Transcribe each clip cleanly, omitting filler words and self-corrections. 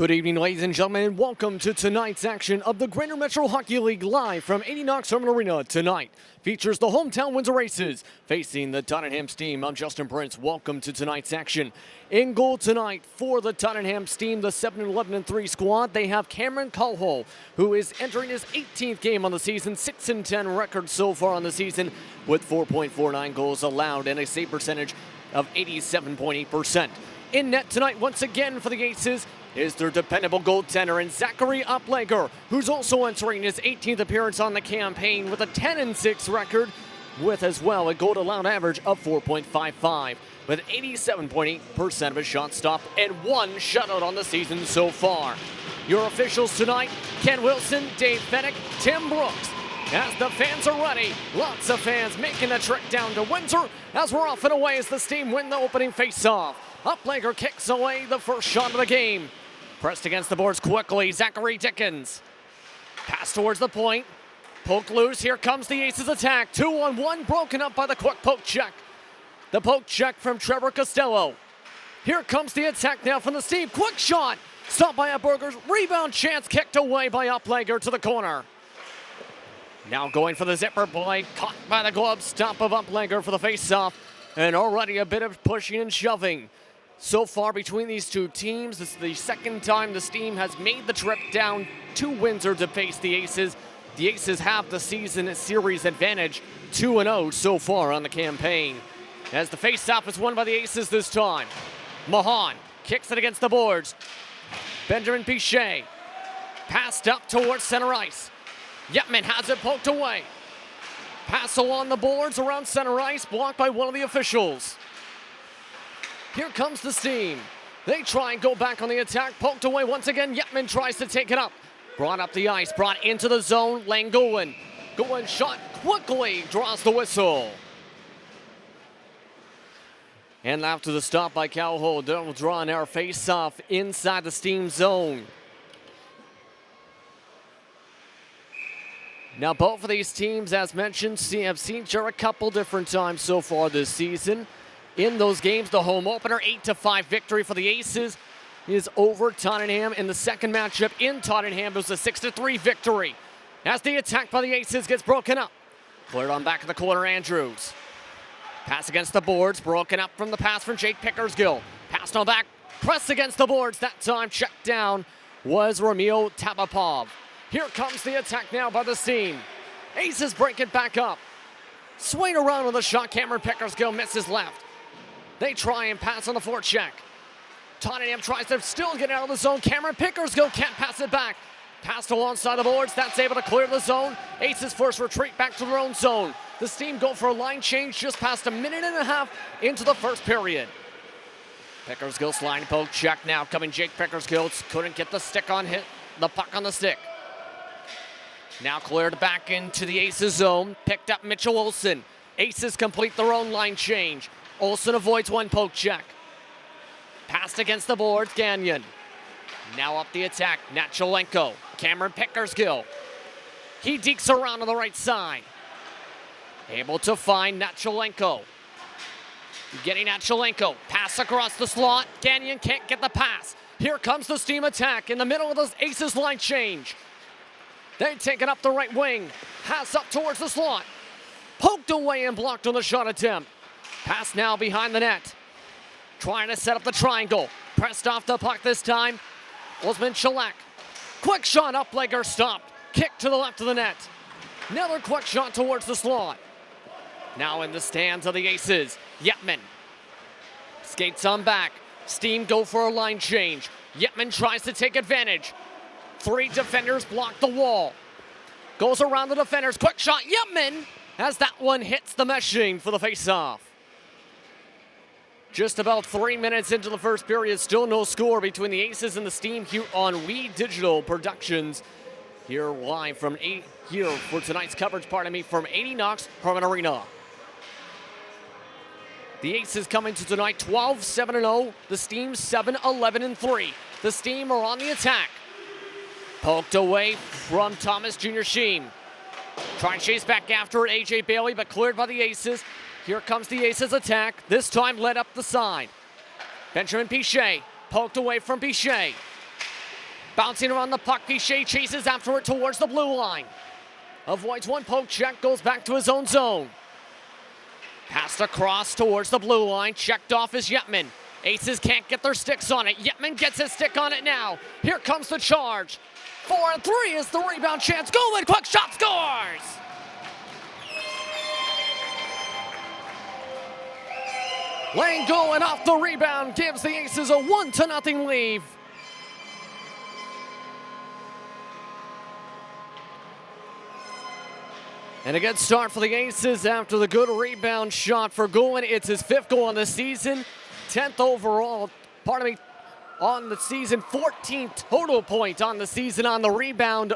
Good evening, ladies and gentlemen, and welcome to tonight's action of the Greater Metro Hockey League live from 80 Knox Terminal Arena. Tonight features the hometown Windsor Aces facing the Tottenham Steam. I'm Justin Prince. Welcome to tonight's action. In goal tonight for the Tottenham Steam, the 7-11-3 squad, they have Cameron Culhall, who is entering his 18th game on the season, 6-10 record so far on the season, with 4.49 goals allowed and a save percentage of 87.8%. In net tonight, once again for the Aces, is their dependable goaltender and Zachary Uplegger, who's also entering his 18th appearance on the campaign with a 10-6 record, with as well a goal allowed average of 4.55, with 87.8% of his shots stopped and one shutout on the season so far. Your officials tonight: Ken Wilson, Dave Fennick, Tim Brooks. As the fans are ready, lots of fans making the trek down to Windsor as we're off and away as the Steam win the opening face-off. Uplegger kicks away the first shot of the game. Pressed against the boards quickly, Zachary Dickens. Pass towards the point. Poke loose, here comes the Aces attack. 2-on-1, broken up by the quick poke check. The poke check from Trevor Costello. Here comes the attack now from the Steam. Quick shot, stopped by Uplegger's rebound chance, kicked away by Uplegger to the corner. Now going for the zipper play, caught by the glove stop of Uplegger for the face-off. And already a bit of pushing and shoving. So far between these two teams, this is the second time the Steam has made the trip down to Windsor to face the Aces. The Aces have the season series advantage, 2-0 so far on the campaign. As the face-off is won by the Aces this time. Mahan kicks it against the boards. Benjamin Pichet passed up towards center ice. Yetman has it poked away. Pass along the boards around center ice, blocked by one of the officials. Here comes the Steam. They try and go back on the attack. Poked away once again. Yetman tries to take it up. Brought up the ice. Brought into the zone. Langowen. Goin shot quickly. Draws the whistle. And after the stop by Calhoun, they'll draw an air face-off inside the Steam zone. Now both of these teams, as mentioned, have seen each other a couple different times so far this season. In those games, the home opener, 8-5 victory for the Aces is over Tottenham. In the second matchup in Tottenham, it was a 6-3 victory. As the attack by the Aces gets broken up. Cleared on back in the corner, Andrews. Pass against the boards, broken up from the pass from Jake Pickersgill. Passed on back, press against the boards. That time checked down was Romeo Tapapov. Here comes the attack now by the Steam. Aces break it back up. Swing around with a shot. Cameron Pickersgill misses left. They try and pass on the forecheck. Tottenham tries to still get out of the zone. Cameron Pickersgill can't pass it back. Passed alongside the boards. That's able to clear the zone. Aces force retreat back to their own zone. The Steam go for a line change just past a minute and a half into the first period. Pickersgill sliding poke check now. Coming Jake Pickersgill. Couldn't get the stick on hit. The puck on the stick. Now cleared back into the Aces zone. Picked up Mitchell Olsen. Aces complete their own line change. Olsen avoids one poke check. Passed against the boards, Gagnon. Now up the attack, Nacholenko. Cameron Pickersgill. He dekes around on the right side. Able to find Nacholenko. Getting Nacholenko. Pass across the slot. Gagnon can't get the pass. Here comes the Steam attack in the middle of the Aces line change. They take it up the right wing. Pass up towards the slot. Poked away and blocked on the shot attempt. Pass now behind the net. Trying to set up the triangle. Pressed off the puck this time. Osman Chalak. Quick shot, Uplegger stopped. Kick to the left of the net. Another quick shot towards the slot. Now in the stands of the Aces. Yetman. Skates on back. Steam go for a line change. Yetman tries to take advantage. Three defenders block the wall. Goes around the defenders. Quick shot. Yetman, as that one hits the meshing for the face-off. Just about 3 minutes into the first period, still no score between the Aces and the Steam here on We Digital Productions. Here live from here for tonight's coverage, from 80 Knox Terminal Arena. The Aces coming to tonight 12-7-0. The Steam 7-11-3. The Steam are on the attack. Poked away from Thomas Jr. Sheen. Trying to chase back after it, A.J. Bailey, but cleared by the Aces. Here comes the Aces attack, this time led up the side. Benjamin Pichet, poked away from Pichet. Bouncing around the puck, Piché chases after it towards the blue line. Avoids one poke check, goes back to his own zone. Passed across towards the blue line, checked off is Yetman. Aces can't get their sticks on it. Yetman gets his stick on it now. Here comes the charge. 4-on-3 is the rebound chance. Goin, quick shot, scores! Lane Goin off the rebound gives the Aces a 1-0 lead. And a good start for the Aces after the good rebound shot for Goin. It's his 5th goal on the season, 10th overall, on the season, 14 total points on the season on the rebound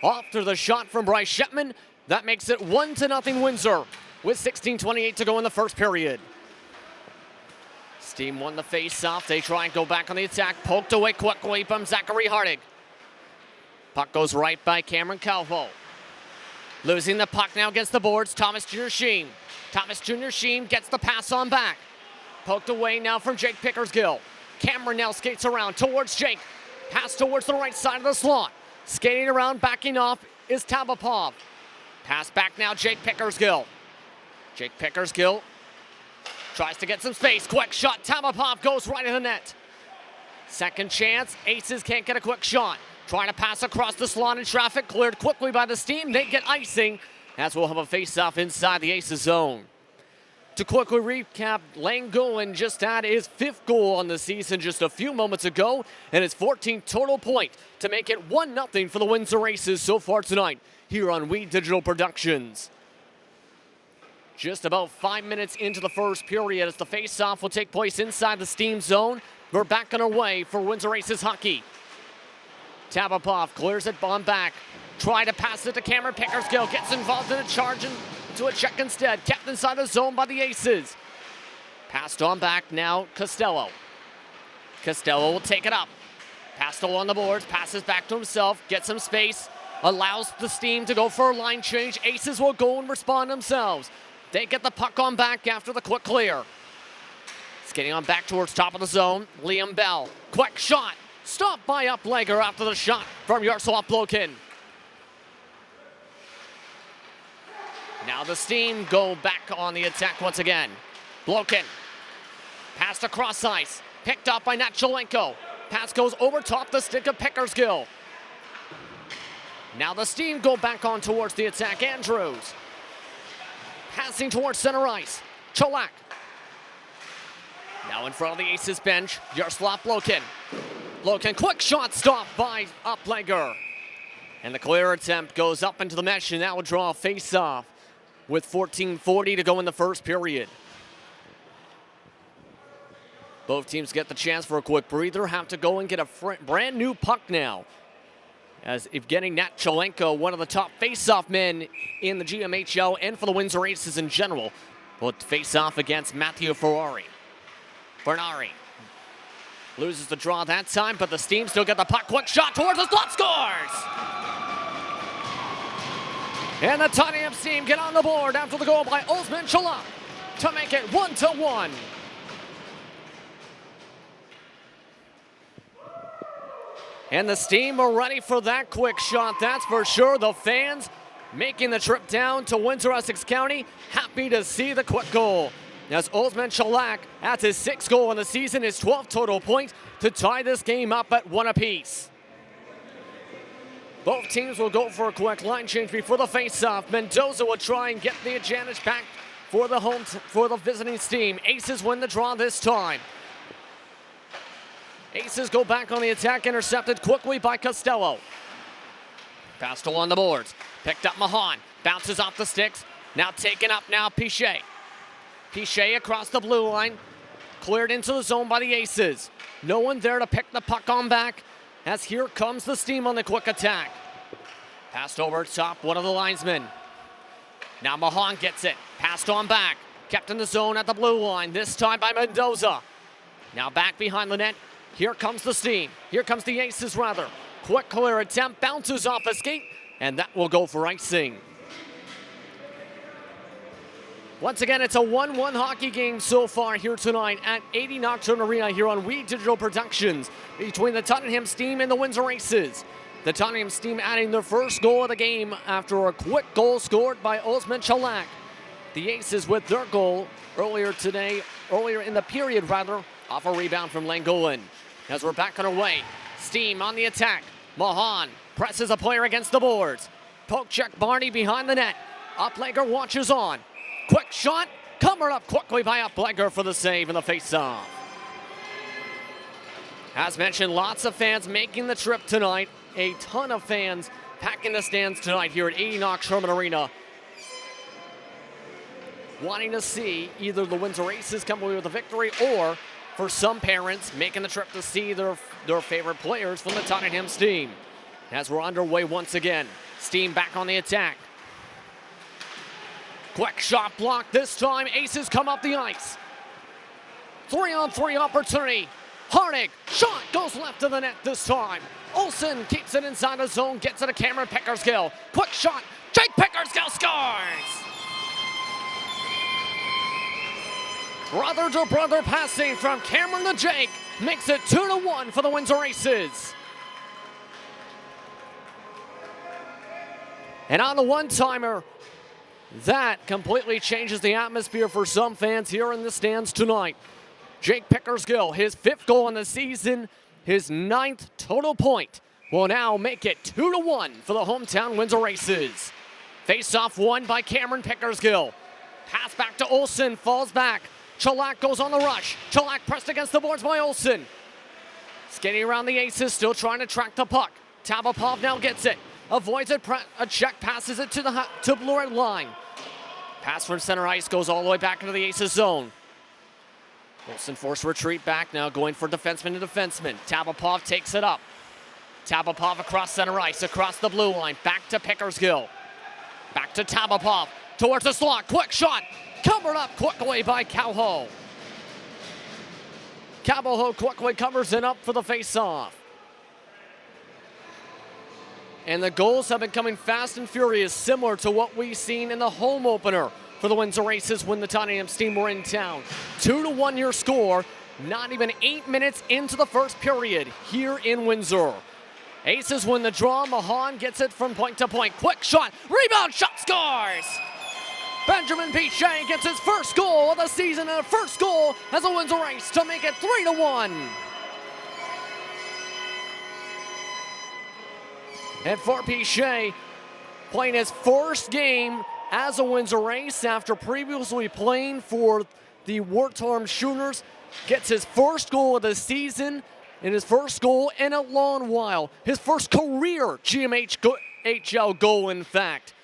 after the shot from Bryce Shetman. That makes it 1-0 Windsor with 16:28 to go in the first period. Steam won the face-off. They try and go back on the attack. Poked away quickly from Zachary Hardig. Puck goes right by Cameron Calvo. Losing the puck now against the boards, Thomas Jr. Sheen. Thomas Jr. Sheen gets the pass on back. Poked away now from Jake Pickersgill. Cameron now skates around towards Jake. Pass towards the right side of the slot. Skating around, backing off is Tabapov. Pass back now, Jake Pickersgill. Jake Pickersgill tries to get some space. Quick shot, Tabapov goes right in the net. Second chance, Aces can't get a quick shot. Trying to pass across the slot in traffic, cleared quickly by the Steam. They get icing, as we'll have a face-off inside the Aces zone. To quickly recap, Lane Goin just had his 5th goal on the season just a few moments ago, and his 14th total point to make it 1-0 for the Windsor Aces so far tonight here on We Digital Productions. Just about 5 minutes into the first period as the face-off will take place inside the Steam zone. We're back on our way for Windsor Aces hockey. Tabapov clears it on back. Try to pass it to Cameron Pickersgill. Gets involved in a charge into a check instead. Kept inside the zone by the Aces. Passed on back now, Costello. Costello will take it up. Passed along the boards, passes back to himself, gets some space, allows the Steam to go for a line change. Aces will go and respond themselves. They get the puck on back after the quick clear. Skating on back towards top of the zone, Liam Bell. Quick shot. Stopped by Uplegger after the shot from Yaroslav Blokin. Now the Steam go back on the attack once again. Blokin passed across ice. Picked up by Natchalenko. Pass goes over top the stick of Pickersgill. Now the Steam go back on towards the attack. Andrews. Passing towards center ice. Cholak. Now in front of the Aces bench, Yaroslav Blokin. Blokin, quick shot stopped by Uplegger. And the clear attempt goes up into the mesh, and that will draw a face-off with 14:40 to go in the first period. Both teams get the chance for a quick breather, have to go and get a brand new puck now. As Evgeny Natchalenko, one of the top face-off men in the GMHL and for the Windsor Aces in general, will face off against Matthew Ferrari. Bernari loses the draw that time, but the Steam still get the puck. Quick shot towards the slot, scores! And the Tottenham Steam get on the board after the goal by Osman Chalak to make it 1-1. And the Steam are ready for that quick shot, that's for sure. The fans making the trip down to Windsor, Essex County, happy to see the quick goal. As Osman Chalak adds his 6th goal in the season, his 12th total point to tie this game up at 1 apiece. Both teams will go for a quick line change before the face-off. Mendoza will try and get the advantage back for the visiting Steam. Aces win the draw this time. Aces go back on the attack, intercepted quickly by Costello. Passed along the boards, picked up Mahan, bounces off the sticks, now taken up now Piché. Piché across the blue line, cleared into the zone by the Aces. No one there to pick the puck on back, as here comes the Steam on the quick attack. Passed over top, one of the linesmen. Now Mahan gets it, passed on back, kept in the zone at the blue line, this time by Mendoza. Now back behind the net, here comes the Steam, here comes the Aces rather. Quick clear attempt, bounces off a skate, and that will go for icing. Once again, it's a 1-1 hockey game so far here tonight at 80 Nocturne Arena here on We Digital Productions between the Tottenham Steam and the Windsor Aces. The Tottenham Steam adding their first goal of the game after a quick goal scored by Osman Chalak. The Aces with their goal earlier in the period, off a rebound from Langolan. As we're back on our way, Steam on the attack. Mahan presses a player against the boards. Poke check Barney behind the net. Uplegger watches on. Quick shot, covered up quickly by Uplegger for the save and the face-off. As mentioned, lots of fans making the trip tonight. A ton of fans packing the stands tonight here at 80 Nocturne Arena, wanting to see either the Windsor Aces come away with a victory, or for some parents making the trip to see their favorite players from the Tottenham Steam. As we're underway once again, Steam back on the attack. Quick shot blocked this time. Aces come up the ice. 3-on-3 opportunity. Harnig, shot goes left of the net this time. Olsen keeps it inside the zone, gets it to Cameron Pickersgill. Quick shot, Jake Pickersgill scores! Brother-to-brother passing from Cameron to Jake makes it 2-1 for the Windsor Aces. And on the one-timer, that completely changes the atmosphere for some fans here in the stands tonight. Jake Pickersgill, his 5th goal in the season, his 9th total point, will now make it 2-1 for the hometown Windsor Aces. Face-off won by Cameron Pickersgill. Pass back to Olsen, falls back. Chalak goes on the rush. Chalak pressed against the boards by Olsen. Skating around the Aces, still trying to track the puck. Tabapov now gets it. Avoids it, a check, passes it to blue red line. Pass from center ice goes all the way back into the Aces zone. Olsen forced retreat back, now going for defenseman to defenseman. Tabapov takes it up. Tabapov across center ice, across the blue line, back to Pickersgill. Back to Tabapov, towards the slot, quick shot, covered up quickly by Cowho. Cowho quickly covers it up for the face-off. And the goals have been coming fast and furious, similar to what we've seen in the home opener for the Windsor Aces when the Tottenham Steam were in town. 2-1 your score, not even 8 minutes into the first period here in Windsor. Aces win the draw. Mahan gets it from point to point. Quick shot, rebound shot, scores! Benjamin Pichet gets his first goal of the season and a first goal as a Windsor Ace to make it 3-1. And for Pichet, playing his first game as a Windsor Ace after previously playing for the Tottenham Schooners, gets his first goal of the season and his first goal in a long while. His first career GMHL goal, in fact.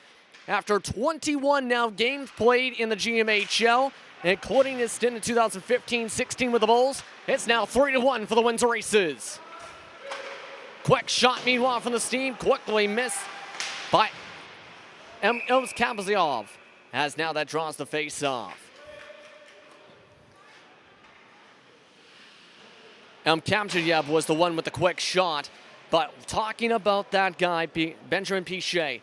After 21 now games played in the GMHL, including his stint in 2015-16 with the Bulls, it's now 3-1 for the Windsor Aces. Quick shot, meanwhile, from the Steam, quickly missed by Ilz Kabaziov, as now that draws the face-off. Kamchayev was the one with the quick shot, but talking about that guy, Benjamin Pichet,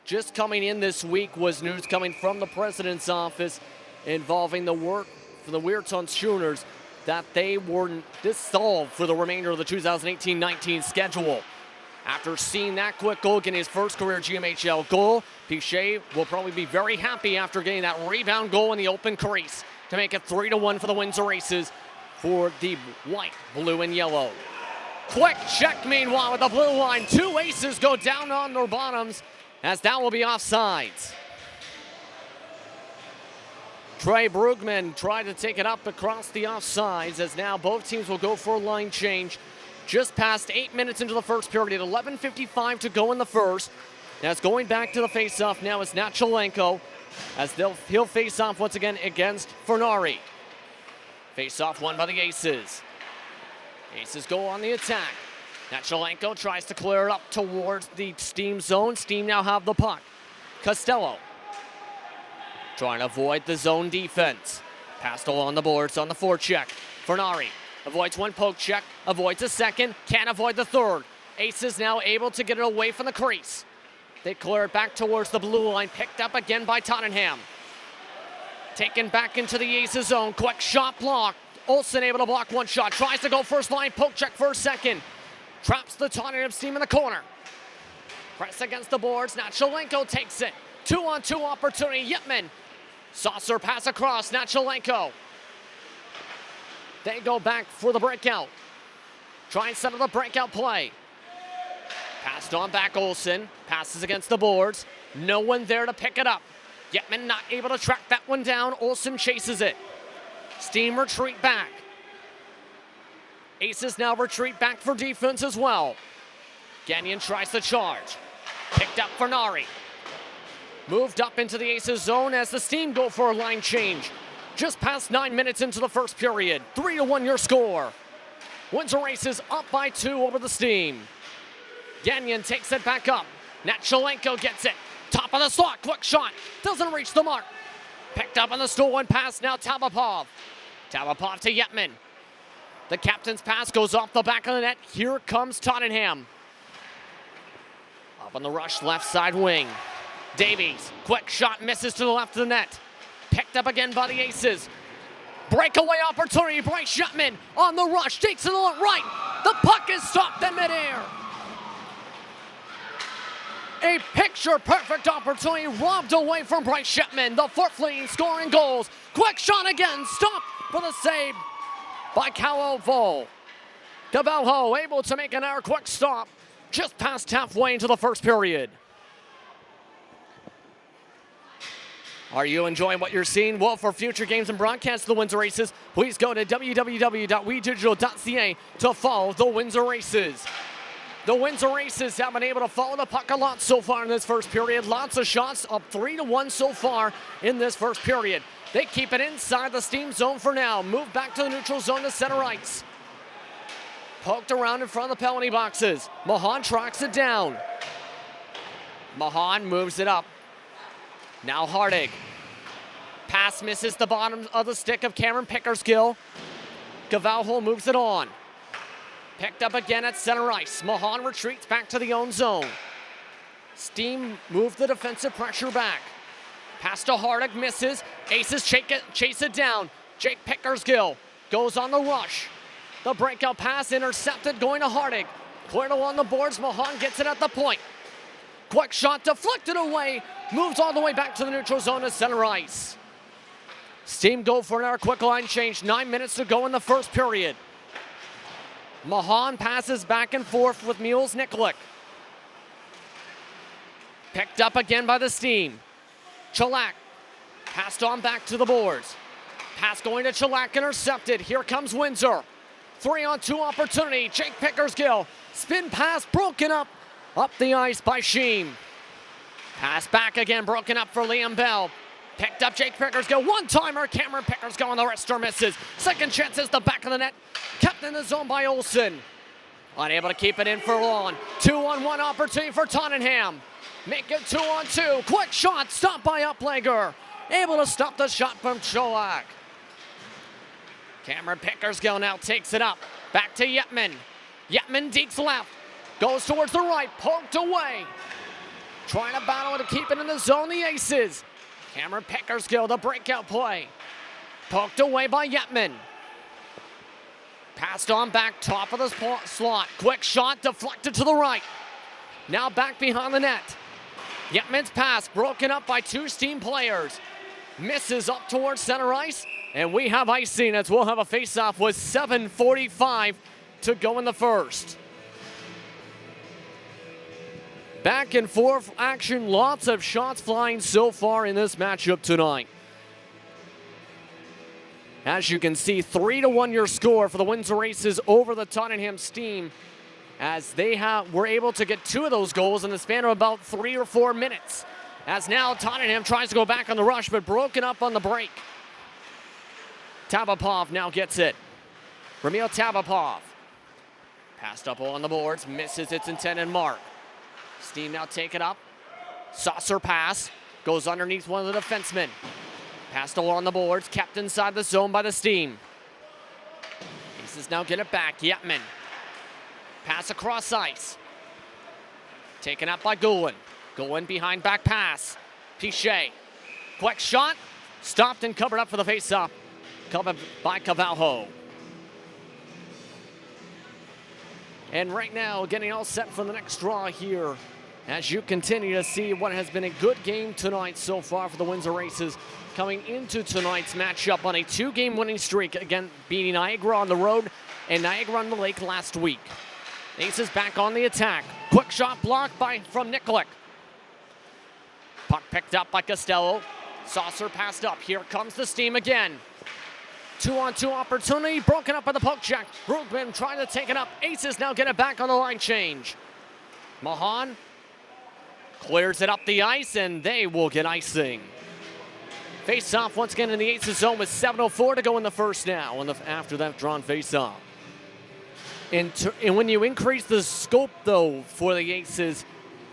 just coming in this week was news coming from the president's office involving the work for the Tottenham Schooners that they were dissolved for the remainder of the 2018-19 schedule. After seeing that quick goal, getting his first career GMHL goal, Pichet will probably be very happy after getting that rebound goal in the open crease to make it 3-1 for the Windsor Aces for the white, blue, and yellow. Quick check, meanwhile, with the blue line. 2 Aces go down on their bottoms, as that will be offsides. Trey Brugman tried to take it up across the offsides, as now both teams will go for a line change. Just past 8 minutes into the first period, 11:55 to go in the first. That's going back to the face-off now is Nachalenko, as he'll face off once again against Fernari. Face-off won by the Aces. Aces go on the attack. Nachalenko tries to clear it up towards the Steam zone. Steam now have the puck. Costello trying to avoid the zone defense. Passed along the boards on the forecheck. Fernari avoids one poke check, avoids a second, can't avoid the third. Aces now able to get it away from the crease. They clear it back towards the blue line, picked up again by Tottenham. Taken back into the Aces zone. Quick shot block. Olsen able to block one shot. Tries to go first line. Poke check for a second. Traps the Tottenham team in the corner. Press against the boards. Nachalenko takes it. 2-on-2 opportunity. Yetman. Saucer pass across. Nachalenko. They go back for the breakout. Try and set up the breakout play. Passed on back Olsen. Passes against the boards. No one there to pick it up. Yetman not able to track that one down. Olsen chases it. Steam retreat back. Aces now retreat back for defense as well. Gagnon tries to charge. Picked up for Nari. Moved up into the Aces zone as the Steam go for a line change. Just past 9 minutes into the first period. 3-1 your score. Windsor Aces up by 2 over the Steam. Gagnon takes it back up. Nachalenko gets it. Top of the slot, quick shot. Doesn't reach the mark. Picked up on the stolen pass, now Tabapov. Tabapov to Yetman. The captain's pass goes off the back of the net. Here comes Tottenham. Up on the rush, left side wing. Davies, quick shot, misses to the left of the net. Picked up again by the Aces. Breakaway opportunity, Bryce Yetman on the rush, takes it to the right. The puck is stopped in midair. A picture-perfect opportunity robbed away from Bryce Yetman. The fourth leading scoring goals. Quick shot again, stopped for the save by Calvo. Cavalho able to make another quick stop just past halfway into the first period. Are you enjoying what you're seeing? Well, for future games and broadcasts of the Windsor Aces, please go to www.wedigital.ca to follow the Windsor Aces. The Windsor Aces have been able to follow the puck a lot so far in this first period. Lots of shots, up 3-1 so far in this first period. They keep it inside the Steam zone for now. Move back to the neutral zone to center ice. Poked around in front of the penalty boxes. Mahan tracks it down. Mahan moves it up. Now Hardig. Pass misses the bottom of the stick of Cameron Pickersgill. Cavalho moves it on. Picked up again at center ice. Mahan retreats back to the own zone. Steam move the defensive pressure back. Pass to Hardig, misses. Aces chase it down. Jake Pickersgill goes on the rush. The breakout pass intercepted, going to Hardig. Cleared along the boards. Mahan gets it at the point. Quick shot deflected away. Moves all the way back to the neutral zone to center ice. Steam go for another quick line change. 9 minutes to go in the first period. Mahan passes back and forth with Mules Nikolic. Picked up again by the Steam. Chalak passed on back to the boards. Pass going to Chalak, intercepted. Here comes Windsor. 3-on-2 opportunity. Jake Pickersgill. Spin pass broken up the ice by Sheen. Pass back again, broken up for Liam Bell. Picked up Jake Pickersgill. One-timer, Cameron Pickersgill on the wrister misses. Second chance is the back of the net. Kept in the zone by Olsen. Unable to keep it in for long. 2-on-1 opportunity for Tottenham. Make it 2-on-2. Quick shot, stopped by Uplegger. Able to stop the shot from Cholak. Cameron Pickersgill now takes it up. Back to Yetman. Yetman deeks left. Goes towards the right, poked away. Trying to battle to keep it in the zone, the Aces. Cameron Pickersgill, the breakout play. Poked away by Yetman. Passed on back, top of the slot. Quick shot, deflected to the right. Now back behind the net. Yetman's pass broken up by two Steam players. Misses up towards center ice, and we have icing as we'll have a face-off with 7:45 to go in the first. Back and forth action, lots of shots flying so far in this matchup tonight. As you can see, 3-1 your score for the Windsor Aces over the Tottenham Steam, as they were able to get 2 of those goals in the span of about 3 or 4 minutes. As now Tottenham tries to go back on the rush, but broken up on the break. Tabapov now gets it. Ramil Tabapov. Passed up on the boards, misses its intended mark. Steam now take it up. Saucer pass. Goes underneath one of the defensemen. Passed along the boards. Kept inside the zone by the Steam. Aces now get it back. Yetman. Pass across ice. Taken up by Goulin. Goulin behind back pass. Pichet. Quick shot. Stopped and covered up for the face-off. Covered by Cavalho. And right now, getting all set for the next draw here as you continue to see what has been a good game tonight so far for the Windsor Aces, coming into tonight's matchup on a 2-game winning streak, again beating Niagara on the road and Niagara on the lake last week. Aces back on the attack. Quick shot blocked from Nikolic. Puck picked up by Costello. Saucer passed up. Here comes the steam again. 2-on-2 opportunity, broken up by the poke check. Brugman trying to take it up. Aces now get it back on the line change. Mahan clears it up the ice, and they will get icing. Face-off once again in the Aces zone with 7:04 to go in the first now after that drawn face-off. And when you increase the scope, though, for the Aces,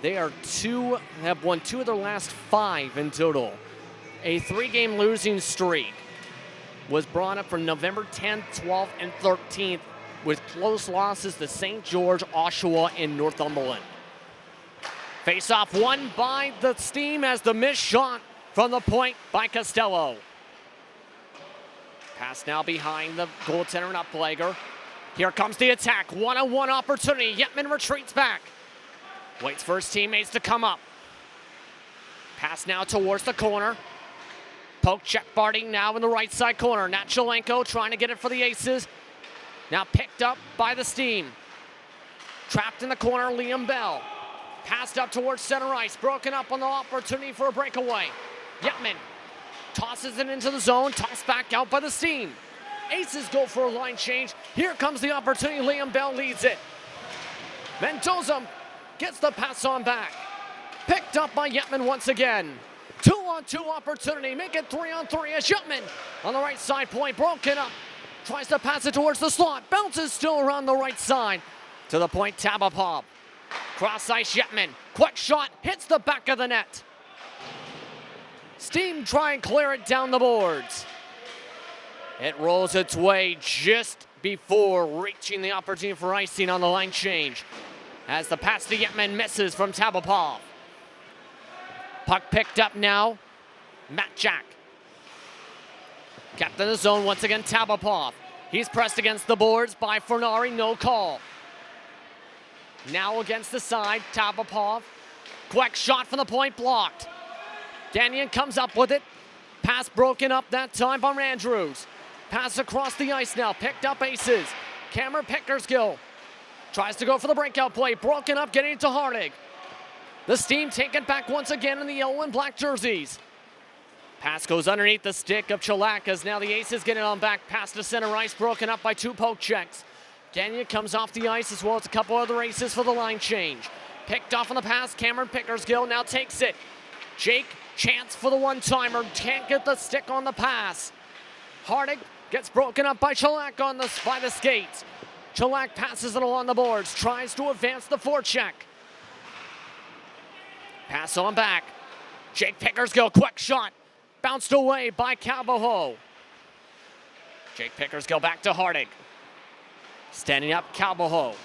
they have won 2 of their last 5 in total. A 3-game losing streak was brought up from November 10th, 12th, and 13th with close losses to St. George, Oshawa, and Northumberland. Face-off won by the Steam as the missed shot from the point by Costello. Pass now behind the goaltender and Uplegger. Here comes the attack. 1-on-1 opportunity. Yetman retreats back. Waits for his teammates to come up. Pass now towards the corner. Poke check Barding now in the right side corner. Natchalenko trying to get it for the Aces. Now picked up by the Steam. Trapped in the corner, Liam Bell. Passed up towards center ice. Broken up on the opportunity for a breakaway. Yetman tosses it into the zone. Tossed back out by the Steam. Aces go for a line change. Here comes the opportunity. Liam Bell leads it. Mendoza gets the pass on back. Picked up by Yetman once again. 2-on-2 opportunity. Make it 3-on-3 as Yetman on the right side point. Broken up. Tries to pass it towards the slot. Bounces still around the right side. To the point, Tabapov. Cross ice, Yetman. Quick shot. Hits the back of the net. Steam try and clear it down the boards. It rolls its way just before reaching the opportunity for icing on the line change. As the pass to Yetman misses from Tabapov. Puck picked up now. Matt Jack. Kept in the zone once again, Tabapov. He's pressed against the boards by Fernari, no call. Now against the side, Tabapov. Quick shot from the point, blocked. Gagnon comes up with it. Pass broken up that time by Andrews. Pass across the ice now, picked up Aces. Cameron Pickersgill tries to go for the breakout play, broken up, getting it to Hardig. The Steam take it back once again in the yellow and black jerseys. Pass goes underneath the stick of Chalak as now the Aces get it on back past the center ice, broken up by 2 poke checks. Gagnon comes off the ice as well as a couple other Aces for the line change. Picked off on the pass, Cameron Pickersgill now takes it. Jake, chance for the one-timer, can't get the stick on the pass. Hardig gets broken up by Chalak by the skates. Chalak passes it along the boards, tries to advance the forecheck. Pass on back. Jake Pickersgill, quick shot. Bounced away by Calboho. Jake Pickersgill back to Hardig. Standing up, Calboho.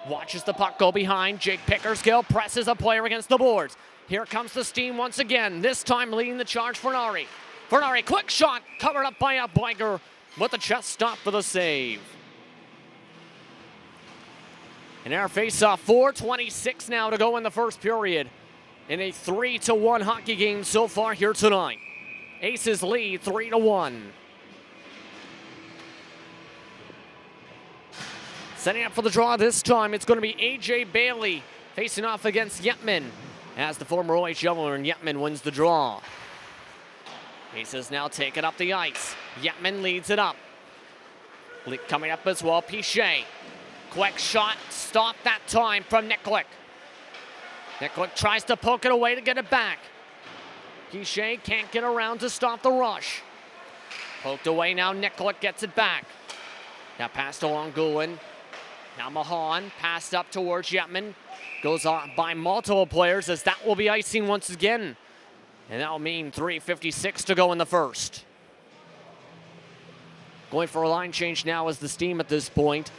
Watches the puck go behind. Jake Pickersgill presses a player against the boards. Here comes the Steam once again. This time leading the charge, Fernari. Fernari, quick shot. Covered up by Uplegger with the chest stop for the save. And our face-off, 4:26 now to go in the first period. In a 3-1 hockey game so far here tonight. Aces lead 3-1. Setting up for the draw this time, it's going to be A.J. Bailey facing off against Yetman as the former OHLer, and Yetman wins the draw. Aces now take it up the ice. Yetman leads it up. Coming up as well, Pichet. Quick shot, stopped that time from Nikolic. Nikolic tries to poke it away to get it back. Pichet can't get around to stop the rush. Poked away now, Nikolic gets it back. Now passed along Goulin. Now Mahan passed up towards Yetman. Goes on by multiple players as that will be icing once again. And that will mean 3:56 to go in the first. Going for a line change now is the Steam at this point,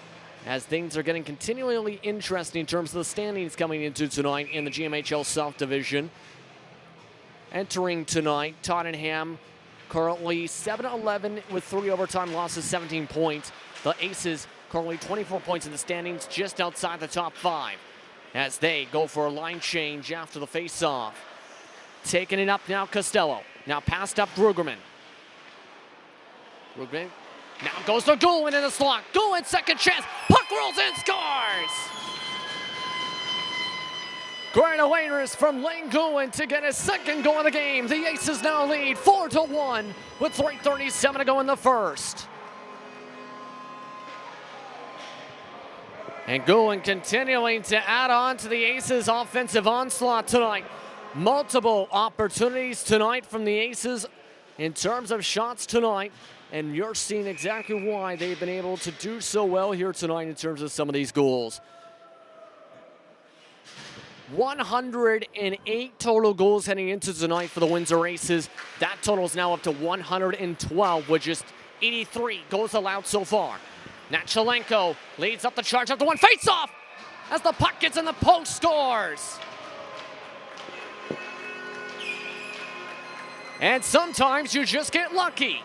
as things are getting continually interesting in terms of the standings coming into tonight in the GMHL South Division. Entering tonight, Tottenham currently 7-11 with 3 overtime losses, 17 points. The Aces currently 24 points in the standings, just outside the top 5. As they go for a line change after the face-off. Taking it up now, Costello. Now passed up Brueggemann. Brueggemann now goes to Goulin in the slot. Goulin, second chance. Puck rolls in, scores! Great awareness from Lane Goulin to get his second goal of the game. The Aces now lead 4-1 with 3:37 to go in the first. And Goulin continuing to add on to the Aces' offensive onslaught tonight. Multiple opportunities tonight from the Aces in terms of shots tonight. And you're seeing exactly why they've been able to do so well here tonight in terms of some of these goals. 108 total goals heading into tonight for the Windsor Aces. That total is now up to 112 with just 83 goals allowed so far. Nachalenko leads up the charge after one face-off as the puck gets in the post, scores. And sometimes you just get lucky.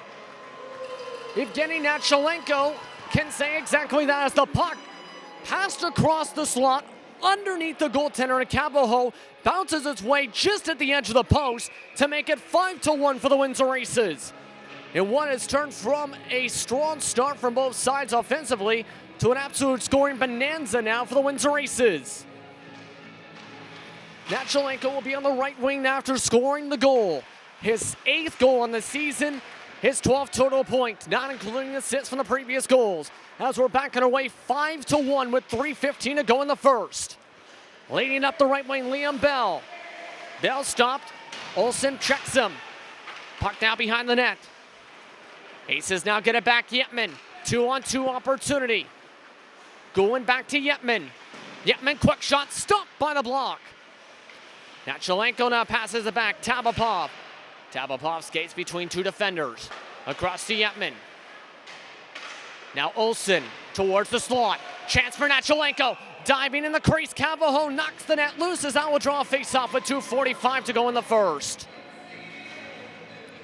Evgeny Nachalenko can say exactly that as the puck passed across the slot underneath the goaltender, and Cavaho bounces its way just at the edge of the post to make it 5-1 for the Windsor Aces. And what has turned from a strong start from both sides offensively to an absolute scoring bonanza now for the Windsor Aces. Nachalenko will be on the right wing after scoring the goal. His 8th goal on the season, his 12th total points, not including assists from the previous goals. As we're backing away 5-1 with 3:15 to go in the first. Leading up the right wing, Liam Bell. Bell stopped. Olsen checks him. Puck now behind the net. Aces now get it back. Yetman, 2-on-2 opportunity. Going back to Yetman. Yetman, quick shot, stopped by the block. Nachalenko now passes it back. Tabapov. Tabapov skates between 2 defenders. Across to Yetman. Now Olsen towards the slot. Chance for Nachalenko. Diving in the crease. Cavaho knocks the net loose as that will draw a face-off with 2:45 to go in the first.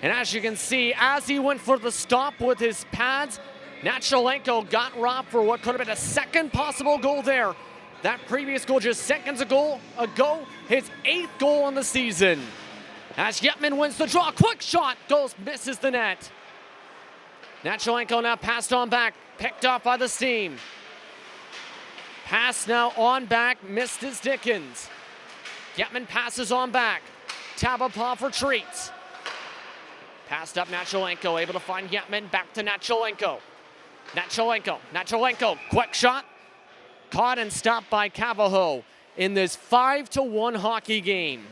And as you can see, as he went for the stop with his pads, Nachalenko got robbed for what could have been a second possible goal there. That previous goal just seconds ago, his 8th goal on the season. As Yetman wins the draw, quick shot, misses the net. Nachalenko now passed on back, picked off by the Steam. Pass now on back, missed his Dickens. Yetman passes on back. Tabapov retreats. Passed up Nachalenko, able to find Yetman, back to Nachalenko. Nachalenko, quick shot. Caught and stopped by Cavaho in this 5-1 hockey game.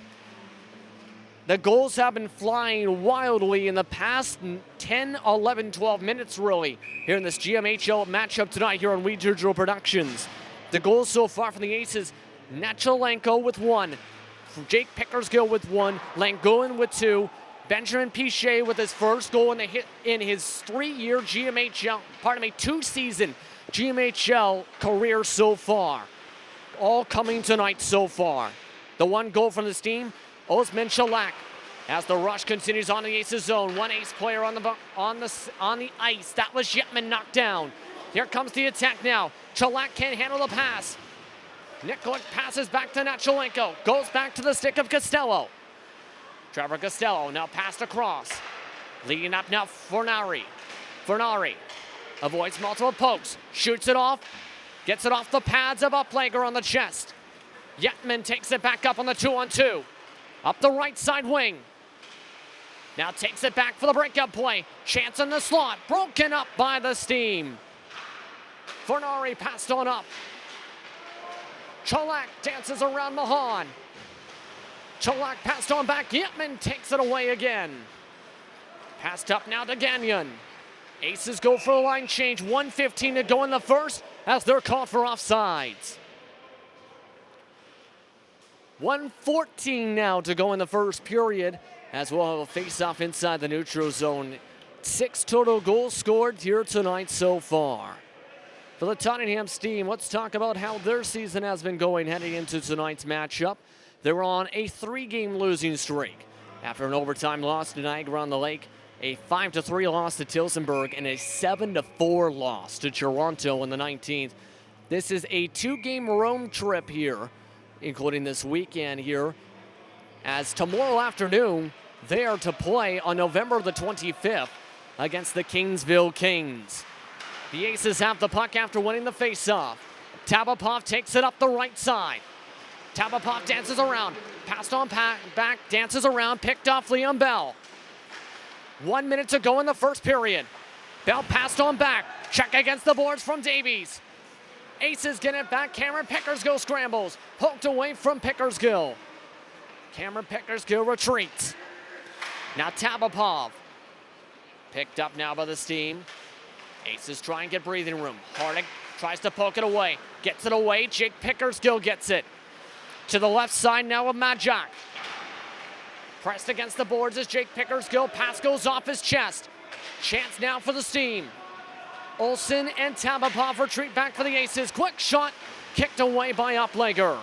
The goals have been flying wildly in the past 10, 11, 12 minutes, really, here in this GMHL matchup tonight here on Windsor Productions. The goals so far from the Aces, Nachalenko with 1, Jake Pickersgill with 1, Langone with 2, Benjamin Piché with his first goal in his 3-year GMHL, 2-season GMHL career so far. All coming tonight so far. The 1 goal from the Steam, Osman Chalak. As the rush continues on the Aces zone, 1 Ace player on the ice. That was Yetman knocked down. Here comes the attack now. Chalak can't handle the pass. Nikolic passes back to Nachalenko. Goes back to the stick of Costello. Trevor Costello now passed across. Leading up now, Fornari. Fornari avoids multiple pokes. Shoots it off. Gets it off the pads of Uplager on the chest. Yetman takes it back up on the 2-on-2. Up the right side wing. Now takes it back for the breakup play. Chance in the slot. Broken up by the Steam. Fornari passed on up. Chalak dances around Mahan. Chalak passed on back. Yetman takes it away again. Passed up now to Gagnon. Aces go for a line change. 1:15 to go in the first as they're called for offsides. 1:14 now to go in the first period as we'll have a face-off inside the neutral zone. 6 total goals scored here tonight so far. For the Tottenham Steam, let's talk about how their season has been going heading into tonight's matchup. They were on a 3-game losing streak after an overtime loss to Niagara-on-the-Lake a 5-3 loss to Tilsonburg, and a 7-4 loss to Toronto on the 19th. This is a 2-game road trip here, including this weekend here, as tomorrow afternoon they are to play on November the 25th against the Kingsville Kings. The Aces have the puck after winning the faceoff. Tabapov takes it up the right side. Tabapov dances around, passed on back, dances around, picked off Liam Bell. 1 minute to go in the first period. Bell passed on back, check against the boards from Davies. Aces get it back, Cameron Pickersgill scrambles, poked away from Pickersgill. Cameron Pickersgill retreats. Now Tabapov, picked up now by the Steam. Aces try and get breathing room. Hardig tries to poke it away, gets it away, Jake Pickersgill gets it. To the left side now of Majak. Pressed against the boards is Jake Pickersgill. Pass goes off his chest. Chance now for the Steam. Olsen and Tabapov retreat back for the Aces. Quick shot, kicked away by Uplegger.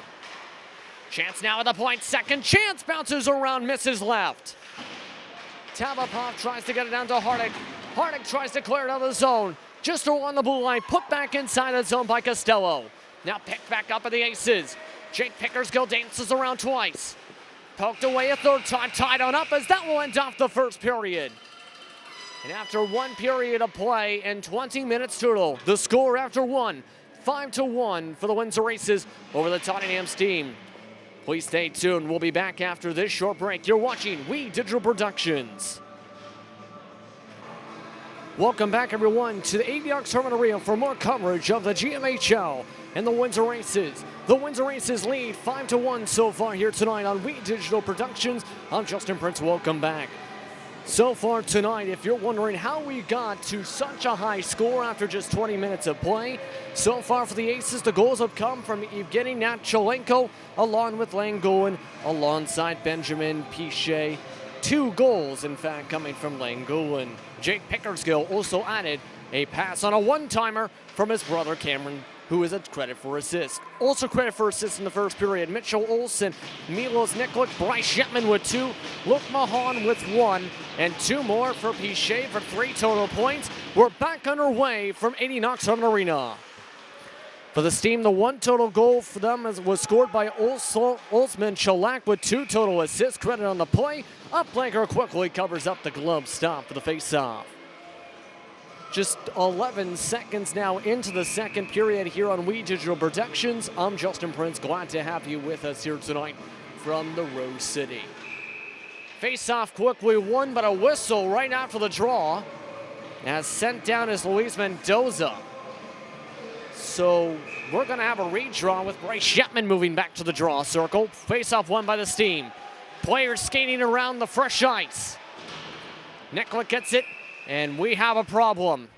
Chance now at the point. Second chance, bounces around, misses left. Tabapov tries to get it down to Hardig. Hardig tries to clear it out of the zone. Just along the blue line, put back inside the zone by Costello. Now picked back up at the Aces. Jake Pickersgill dances around twice. Poked away a third time, tied on up as that will end off the first period. And after 1 period of play and 20 minutes total, the score after one, 5-1 for the Windsor Aces over the Tottenham Steam. Please stay tuned. We'll be back after this short break. You're watching We Digital Productions. Welcome back, everyone, to the Avionics Terminal Arena for more coverage of the GMHL and the Windsor Aces. The Windsor Aces lead 5-1 so far here tonight on We Digital Productions. I'm Justin Prince. Welcome back. So far tonight, if you're wondering how we got to such a high score after just 20 minutes of play, so far for the Aces, the goals have come from Evgeny Natchalenko along with Langowan alongside Benjamin Pichet. 2 goals, in fact, coming from Langowan. Jake Pickersgill also added a pass on a one-timer from his brother Cameron, who is a credit for assists. Also credit for assists in the first period. Mitchell Olsen, Milos Nikolic, Bryce Shetman with 2, Luke Mahan with 1, and 2 more for Pichet for 3 total points. We're back underway from 80 Knox Terminal Arena. For the Steam, the 1 total goal for them was scored by Olsman Chalak with 2 total assists. Credit on the play. Uplegger quickly covers up the glove stop for the faceoff. Just 11 seconds now into the second period here on We Digital Productions. I'm Justin Prince, glad to have you with us here tonight from the Rose City. Face-off quickly won, but a whistle right after the draw. As sent down is Luis Mendoza. So we're going to have a redraw with Bryce Shetman moving back to the draw circle. Face-off won by the Steam. Players skating around the fresh ice. Nikolic gets it. And we have a problem.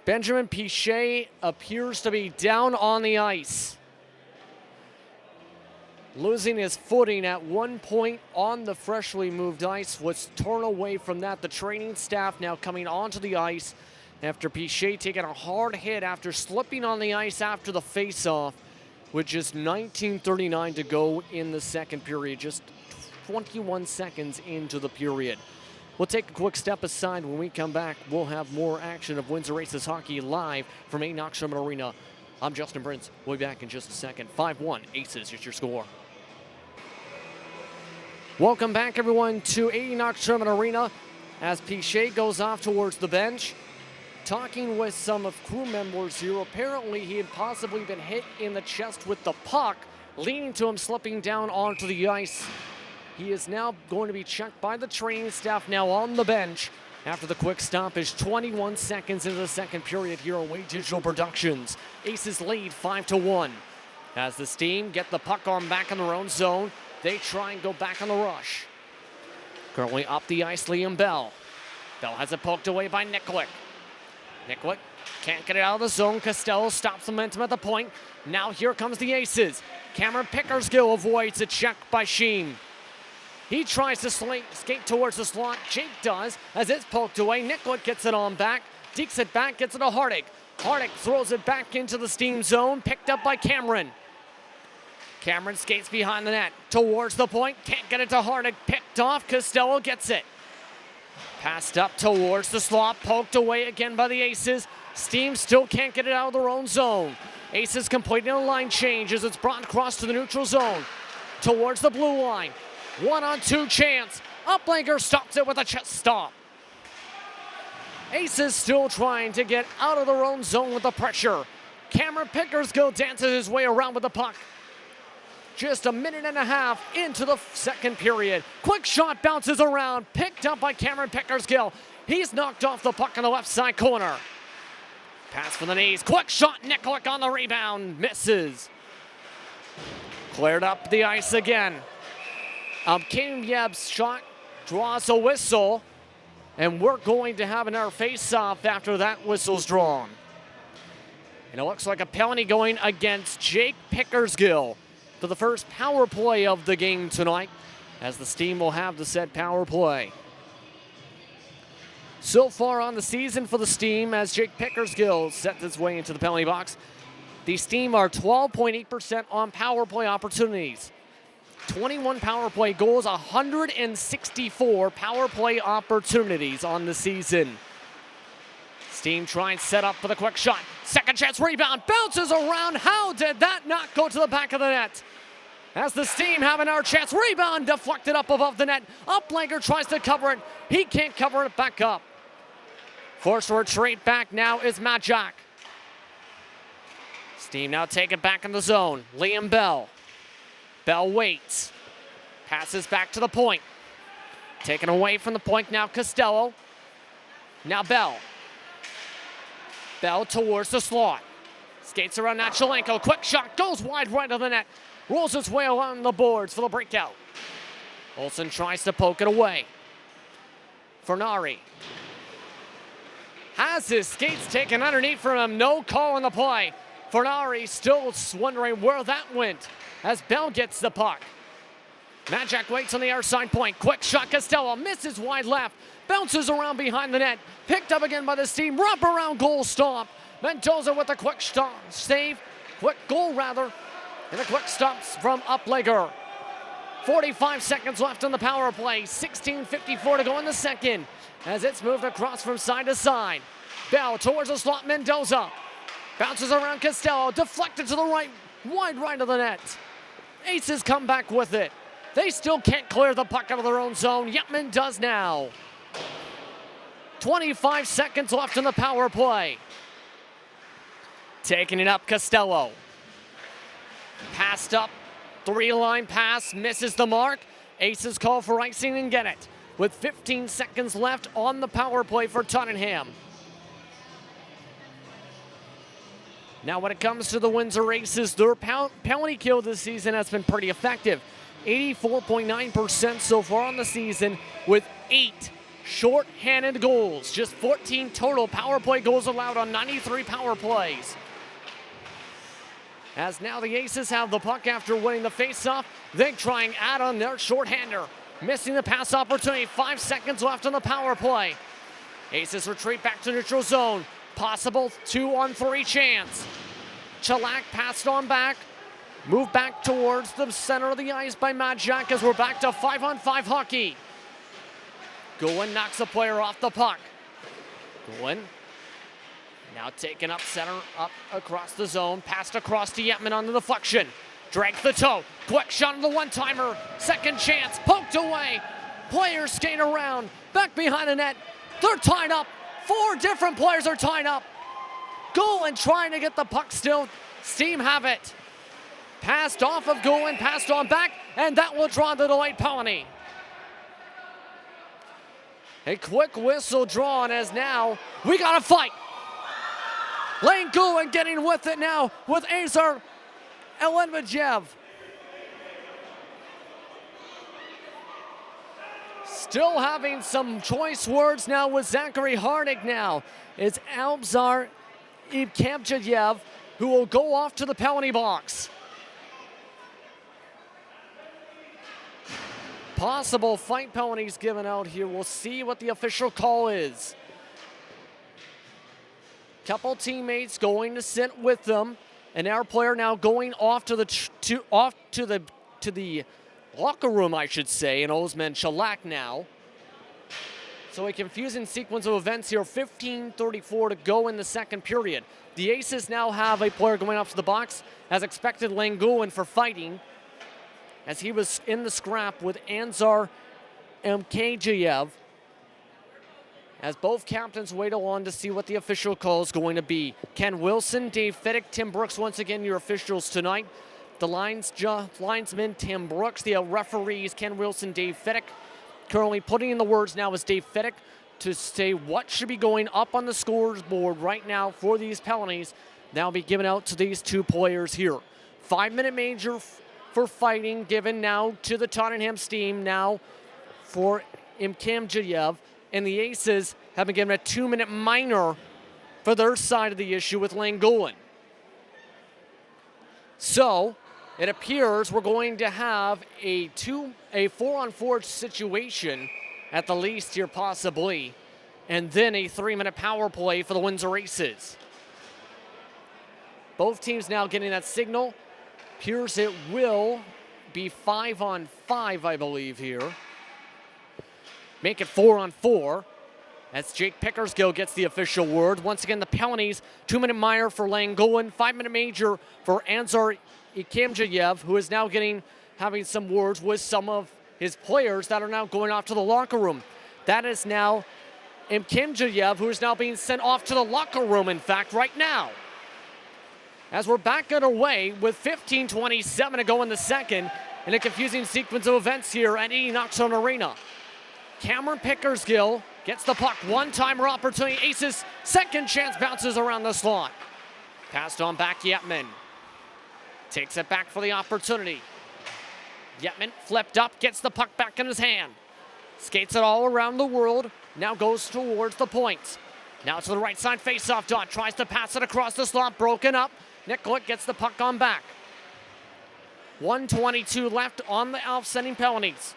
Benjamin Pichet appears to be down on the ice. Losing his footing at one point on the freshly moved ice, was torn away from that. The training staff now coming onto the ice after Pichet taking a hard hit after slipping on the ice after the face-off with just 19:39 to go in the second period, just 21 seconds into the period. We'll take a quick step aside. When we come back, we'll have more action of Windsor Aces hockey live from 80 Knox Terminal Arena. I'm Justin Prince. We'll be back in just a second. 5-1, Aces is your score. Welcome back, everyone, to 80 Knox Terminal Arena as Pichet goes off towards the bench. Talking with some of crew members here, apparently he had possibly been hit in the chest with the puck, leading to him slipping down onto the ice. He is now going to be checked by the training staff now on the bench after the quick stoppage. 21 seconds into the second period here on We Digital Productions. Aces lead 5-1. As the Steam get the puck on back in their own zone, they try and go back on the rush. Currently up the ice, Liam Bell. Bell has it poked away by Nikolic. Nikolic can't get it out of the zone. Costello stops momentum at the point. Now here comes the Aces. Cameron Pickersgill avoids a check by Sheen. He tries to skate towards the slot. Jake does, as it's poked away. Nikolic gets it on back, dekes it back, gets it to Hardig. Hardig throws it back into the Steam zone, picked up by Cameron. Cameron skates behind the net, towards the point, can't get it to Hardig, picked off, Costello gets it. Passed up towards the slot, poked away again by the Aces. Steam still can't get it out of their own zone. Aces completing a line change as it's brought across to the neutral zone. Towards the blue line. 1-on-2 chance. Uplanger stops it with a chest stop. Aces still trying to get out of their own zone with the pressure. Cameron Pickersgill dances his way around with the puck. Just a minute and a half into the second period. Quick shot bounces around, picked up by Cameron Pickersgill. He's knocked off the puck in the left side corner. Pass for the knees, quick shot, Nikolic on the rebound, misses. Cleared up the ice again. Kaden Yeb's shot draws a whistle, and we're going to have another face-off after that whistle's drawn. And it looks like a penalty going against Jake Pickersgill for the first power play of the game tonight, as the Steam will have the said power play. So far on the season for the Steam, as Jake Pickersgill sets his way into the penalty box, the Steam are 12.8% on power play opportunities. 21 power play goals, 164 power play opportunities on the season. Steam trying to set up for the quick shot. Second chance rebound, bounces around. How did that not go to the back of the net? As the Steam have another chance, rebound deflected up above the net. Uplanger tries to cover it. He can't cover it back up. Forced retreat back now is Majak. Steam now take it back in the zone. Liam Bell. Bell waits. Passes back to the point. Taken away from the point now, Costello. Now Bell. Bell towards the slot. Skates around Nachalenko. Quick shot, goes wide right of the net. Rolls its way along the boards for the breakout. Olsen tries to poke it away. Fernari has his skates taken underneath from him. No call on the play. Fernari still wondering where that went as Bell gets the puck. Majak waits on the other side point. Quick shot, Costello misses wide left. Bounces around behind the net. Picked up again by the Steam. Wrap around goal stop. Mendoza with a quick stop save. Quick goal rather. And a quick stops from Uplager. 45 seconds left on the power play. 16:54 to go in the second as it's moved across from side to side. Bell towards the slot, Mendoza. Bounces around Costello, deflected to the right, wide right of the net. Aces come back with it. They still can't clear the puck out of their own zone. Yetman does now. 25 seconds left in the power play. Taking it up, Costello. Passed up, three-line pass, misses the mark. Aces call for icing and get it, with 15 seconds left on the power play for Tottenham. Now when it comes to the Windsor Aces, their penalty kill this season has been pretty effective. 84.9% so far on the season, with 8 short-handed goals. Just 14 total power play goals allowed on 93 power plays. As now the Aces have the puck after winning the faceoff, they try and add on their shorthander. Missing the pass opportunity, 5 seconds left on the power play. Aces retreat back to neutral zone. Possible 2-on-3 chance. Chalak passed on back. Moved back towards the center of the ice by Majak as we're back to 5-on-5 hockey. Goin knocks a player off the puck. Goin now taken up center, up across the zone. Passed across to Yetman on the deflection. Drags the toe. Quick shot on the one-timer. Second chance. Poked away. Players skate around. Back behind the net. They're tied up. 4 different players are tied up. Golan trying to get the puck still. Steam have it. Passed off of Golan, passed on back, and that will draw the delayed penalty. A quick whistle drawn as now we got a fight. Lane Golan getting with it now with Azar Elenmajev. Still having some choice words now with Zachary Hardig now. It's Albzar Ibkamchayev who will go off to the penalty box. Possible fight penalties given out here. We'll see what the official call is. Couple teammates going to sit with them. And our player now going off to the locker room, I should say, and Osman Chalak now. So a confusing sequence of events here. 15:34 to go in the second period. The Aces now have a player going up to the box, as expected, Langouin for fighting, as he was in the scrap with Anzar Mkajiev, as both captains wait on to see what the official call is going to be. Ken Wilson, Dave Fiddick, Tim Brooks, once again your officials tonight. The linesman, Tim Brooks, the referees, Ken Wilson, Dave Fiddick. Currently putting in the words now is Dave Fiddick to say what should be going up on the scoreboard right now for these penalties. Now be given out to these two players here. 5-minute major for fighting given now to the Tottenham team now for Mkajiev. And the Aces have been given a 2-minute minor for their side of the issue with Langouin. So it appears we're going to have a 4-on-4 situation at the least here possibly, and then a 3-minute power play for the Windsor Aces. Both teams now getting that signal. Appears it will be 5-on-5, I believe here. Make it 4-on-4 as Jake Pickersgill gets the official word. Once again, the penalties, 2-minute minor for Langouin, 5-minute major for Anzar Mkajiev, who is now having some words with some of his players that are now going off to the locker room. That is now Mkajiev, who is now being sent off to the locker room, in fact, right now. As we're back underway with 15:27 to go in the second, in a confusing sequence of events here at 80 Knoxville Arena. Cameron Pickersgill gets the puck, one-timer opportunity. Aces second chance, bounces around the slot. Passed on back, Yetman. Takes it back for the opportunity. Yetman flipped up, gets the puck back in his hand. Skates it all around the world, now goes towards the point. Now to the right side face-off dot, tries to pass it across the slot, broken up. Nick Glick gets the puck on back. 1:22 left on the offsetting penalties.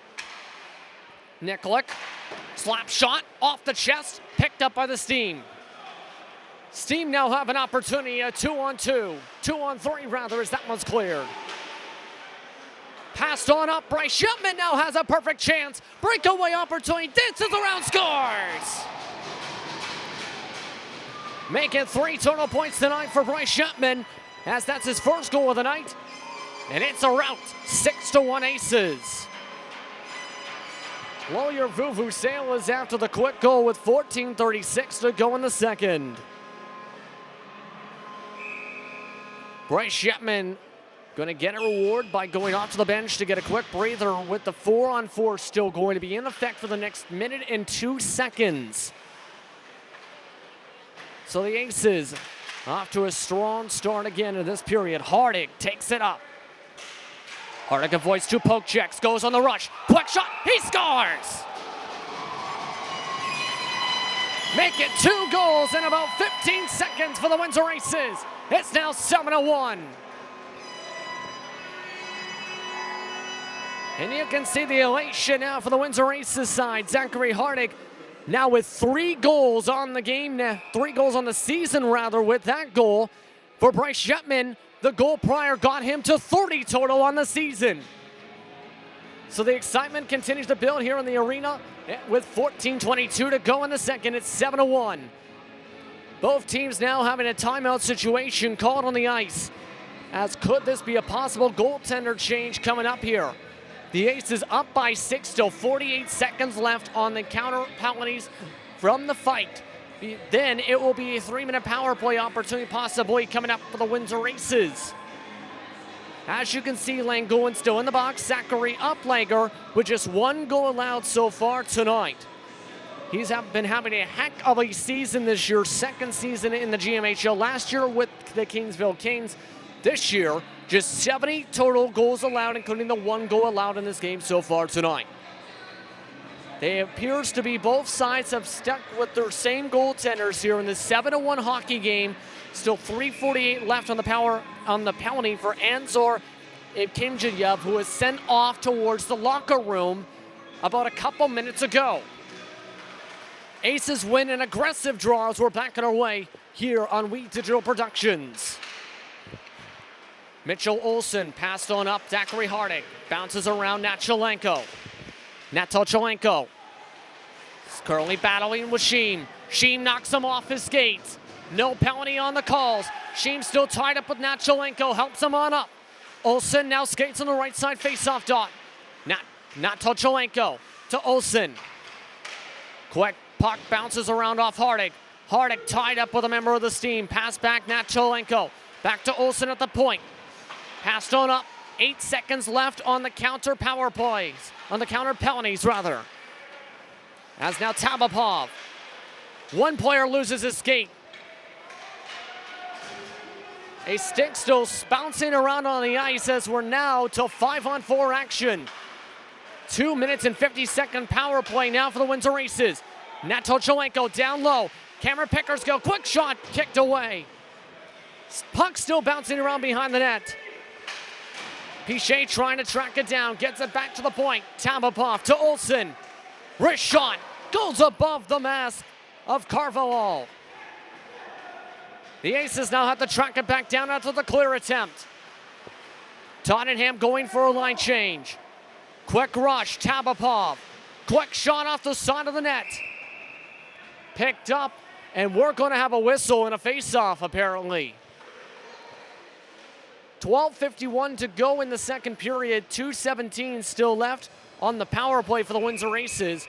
Nick Glick, slap shot off the chest, picked up by the Steam. Steam now have an opportunity, a 2-on-2, 2-on-3 rather, as that one's cleared. Passed on up, Bryce Yetman now has a perfect chance. Breakaway opportunity, dances around, scores! Making 3 total points tonight for Bryce Yetman, as that's his first goal of the night. And it's a rout, 6-1 Aces. Blow your vuvuzelas after the quick goal with 14:36 to go in the second. Bryce Yetman going to get a reward by going off to the bench to get a quick breather, with the 4-on-4 still going to be in effect for the next minute and 2 seconds. So the Aces off to a strong start again in this period. Hardig takes it up. Hardig avoids 2 poke checks, goes on the rush. Quick shot, he scores! Make it 2 goals in about 15 seconds for the Windsor Aces. It's now 7-1. And you can see the elation now for the Windsor Aces side. Zachary Hardig now with 3 goals on the game, 3 goals on the season rather, with that goal. For Bryce Yetman, the goal prior got him to 30 total on the season. So the excitement continues to build here in the arena with 14:22 to go in the second. It's 7-1. Both teams now having a timeout situation called on the ice, as could this be a possible goaltender change coming up here. The Aces up by 6, still 48 seconds left on the counter penalties from the fight. Then it will be a 3-minute power play opportunity possibly coming up for the Windsor Aces. As you can see, Langouin still in the box. Zachary Uplager with just 1 goal allowed so far tonight. He's been having a heck of a season this year, 2nd season in the GMHL. Last year with the Kingsville Kings. This year, just 70 total goals allowed, including the 1 goal allowed in this game so far tonight. They appears to be, both sides have stuck with their same goaltenders here in this 7-1 hockey game. Still 3:48 left on the penalty for Anzar Mkajiev, who was sent off towards the locker room about a couple minutes ago. Aces win an aggressive draw as we're back on our way here on Wheat Digital Productions. Mitchell Olsen passed on up, Zachary Hardig bounces around Natalenko. Natalenko currently battling with Sheem. Sheem knocks him off his skates. No penalty on the calls. Sheem still tied up with Natchalenko, helps him on up. Olsen now skates on the right side face-off dot. Not Natchalenko to Olsen. Quick puck bounces around off Hardig. Hardig tied up with a member of the Steam. Pass back Natchalenko. Back to Olsen at the point. Passed on up. 8 seconds left on the counter power plays. On the counter penalties, rather. As now Tabapov. One player loses his skate. A stick still bouncing around on the ice as we're now to 5-on-4 action. 2 minutes and 50-second power play now for the Windsor Aces. Natchalenko down low. Cameron Pickersgill, quick shot, kicked away. Puck still bouncing around behind the net. Pichet trying to track it down, gets it back to the point. Tabapov to Olsen. Wrist shot, goes above the mask of Carvalho. The Aces now have to track it back down after the clear attempt. Tottenham going for a line change. Quick rush, Tabapov. Quick shot off the side of the net. Picked up, and we're going to have a whistle and a face-off, apparently. 12:51 to go in the second period. 2:17 still left on the power play for the Windsor Aces.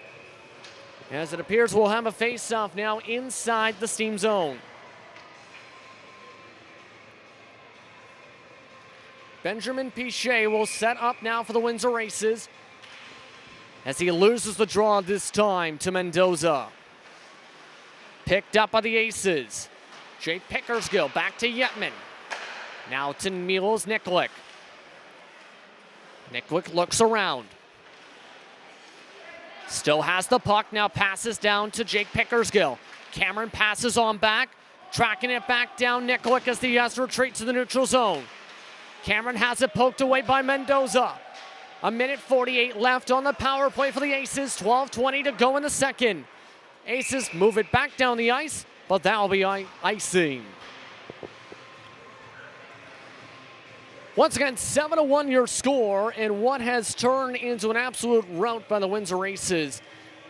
As it appears, we'll have a face-off now inside the Steam zone. Benjamin Pichet will set up now for the Windsor Aces as he loses the draw this time to Mendoza. Picked up by the Aces. Jake Pickersgill back to Yetman. Now to Milos Nikolic. Nikolic looks around. Still has the puck, now passes down to Jake Pickersgill. Cameron passes on back, tracking it back down Nikolic as the Aces retreat to the neutral zone. Cameron has it poked away by Mendoza. 1:48 left on the power play for the Aces. 12:20 to go in the second. Aces move it back down the ice, but that'll be icing. Once again, 7-1 your score, and what has turned into an absolute rout by the Windsor Aces.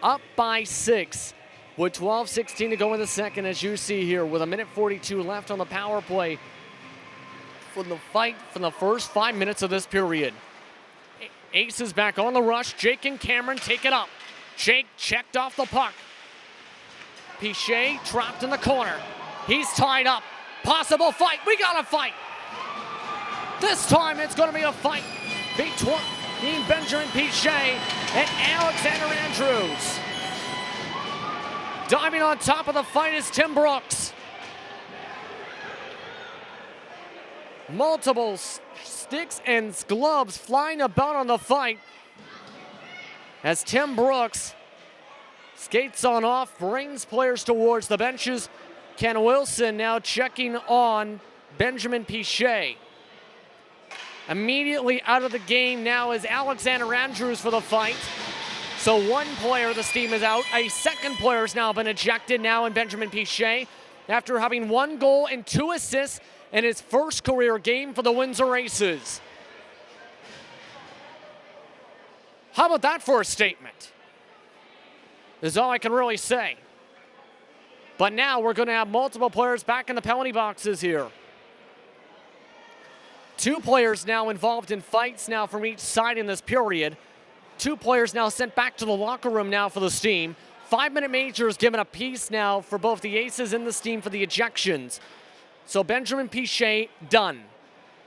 Up by 6 with 12:16 to go in the second, as you see here, with 1:42 left on the power play from the fight from the first 5 minutes of this period. Aces back on the rush. Jake and Cameron take it up. Jake checked off the puck. Pichet trapped in the corner. He's tied up. Possible fight. We got a fight. This time it's going to be a fight between Benjamin Pichet and Alexander Andrews. Diving on top of the fight is Tim Brooks. Multiple sticks and gloves flying about on the fight as Tim Brooks skates on off, brings players towards the benches. Ken Wilson now checking on Benjamin Pichet. Immediately out of the game now is Alexander Andrews for the fight. So one player of the Steam is out. A second player has now been ejected now in Benjamin Pichet after having 1 goal and 2 assists in his first career game for the Windsor Aces. How about that for a statement? Is all I can really say. But now we're going to have multiple players back in the penalty boxes here. 2 players now involved in fights now from each side in this period. 2 players now sent back to the locker room now for the Steam. 5-minute majors given a piece now for both the Aces and the Steam for the ejections. So Benjamin Pichet done.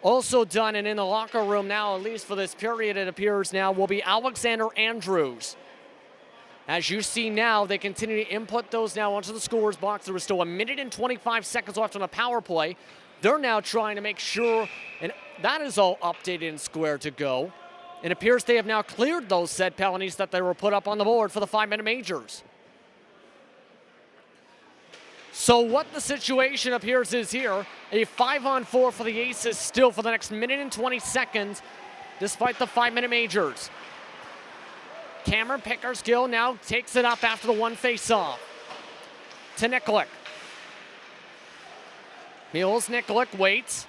Also done, and in the locker room now, at least for this period it appears now, will be Alexander Andrews. As you see now, they continue to input those now onto the scorer's box. There was still 1:25 seconds left on the power play. They're now trying to make sure, and that is all updated and square to go. It appears they have now cleared those said penalties that they were put up on the board for the 5-minute majors. So what the situation appears is here, a 5-on-4 for the Aces still for the next 1:20 despite the 5-minute majors. Cameron Pickersgill now takes it up after the 1 face-off. To Nikolic. Milos Nikolic waits.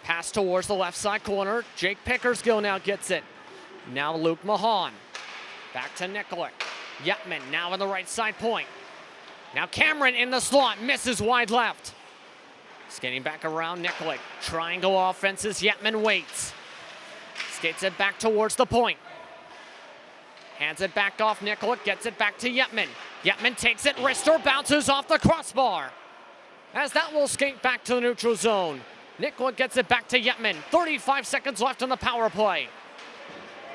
Pass towards the left side corner. Jake Pickersgill now gets it. Now Luke Mahan. Back to Nikolic. Yetman now on the right side point. Now Cameron in the slot, misses wide left. Skating back around Nikolic. Triangle offenses, Yetman waits. Skates it back towards the point. Hands it back off Nikolic, gets it back to Yetman. Yetman takes it, wrister bounces off the crossbar. As that will skate back to the neutral zone. Nikolic gets it back to Yetman. 35 seconds left on the power play.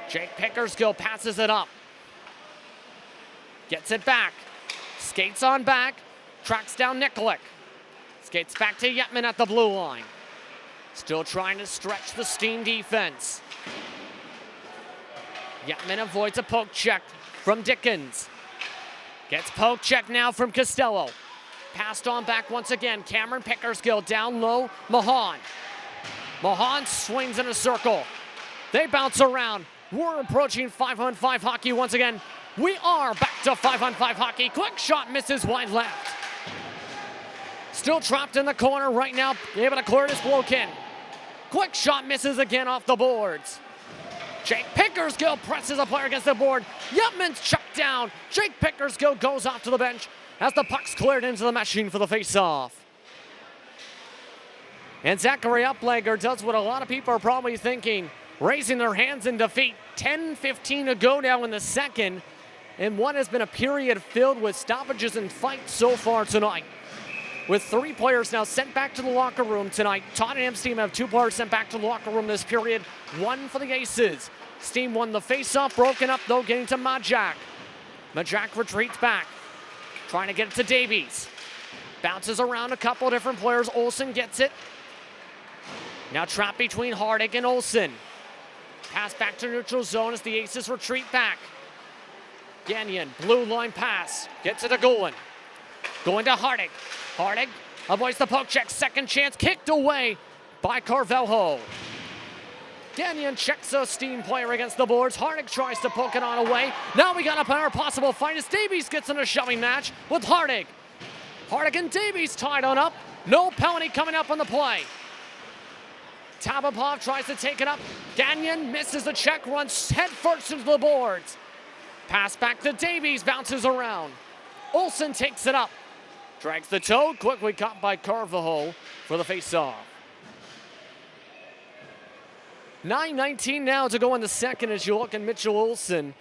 Jake Pickersgill passes it up. Gets it back. Skates on back. Tracks down Nikolic. Skates back to Yetman at the blue line. Still trying to stretch the Steam defense. Yetman avoids a poke check from Dickens. Gets poke check now from Costello. Passed on back once again. Cameron Pickersgill down low. Mahan. Mahan swings in a circle. They bounce around. We're approaching 5-on-5 hockey once again. We are back to 5-on-5 hockey. Quick shot misses wide left. Still trapped in the corner right now. Able to clear this Blokin. Quick shot misses again off the boards. Jake Pickersgill presses a player against the board. Yetman's chucked down. Jake Pickersgill goes off to the bench as the puck's cleared into the machine for the face-off. And Zachary Uplegger does what a lot of people are probably thinking, raising their hands in defeat. 10:15 to go now in the second, and what has been a period filled with stoppages and fights so far tonight. With 3 players now sent back to the locker room tonight. Tottenham Steam have 2 players sent back to the locker room this period. 1 for the Aces. Steam won the face-off, broken up though, getting to Majak. Majak retreats back, trying to get it to Davies. Bounces around a couple different players. Olsen gets it. Now trapped between Hardig and Olsen. Pass back to neutral zone as the Aces retreat back. Gagnon, blue line pass. Gets it to Golan. Going to Hardig. Hardig avoids the poke check. Second chance kicked away by Carvelho. Gagnon checks a Steam player against the boards. Hardig tries to poke it on away. Now we got a better possible fight as Davies gets in a shoving match with Hardig. Hardig and Davies tied on up. No penalty coming up on the play. Tabapov tries to take it up. Gagnon misses the check, runs head first into the boards. Pass back to Davies, bounces around. Olsen takes it up. Drags the toe, quickly caught by Carvalho for the face-off. 9:19 now to go in the second as you look at Mitchell Olsen.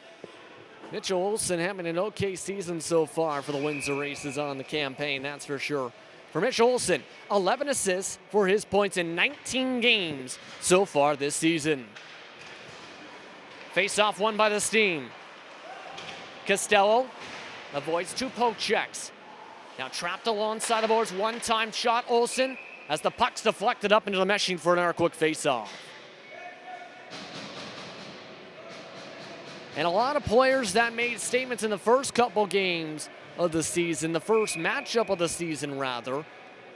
Mitchell Olsen having an okay season so far for the Windsor Aces on the campaign, that's for sure. For Mitchell Olsen, 11 assists for his points in 19 games so far this season. Face-off won by the Steam. Costello avoids 2 poke checks. Now trapped alongside the boards, one-time shot Olsen as the puck's deflected up into the meshing for another quick face-off. And a lot of players that made statements in the first couple games of the season, the first matchup of the season rather,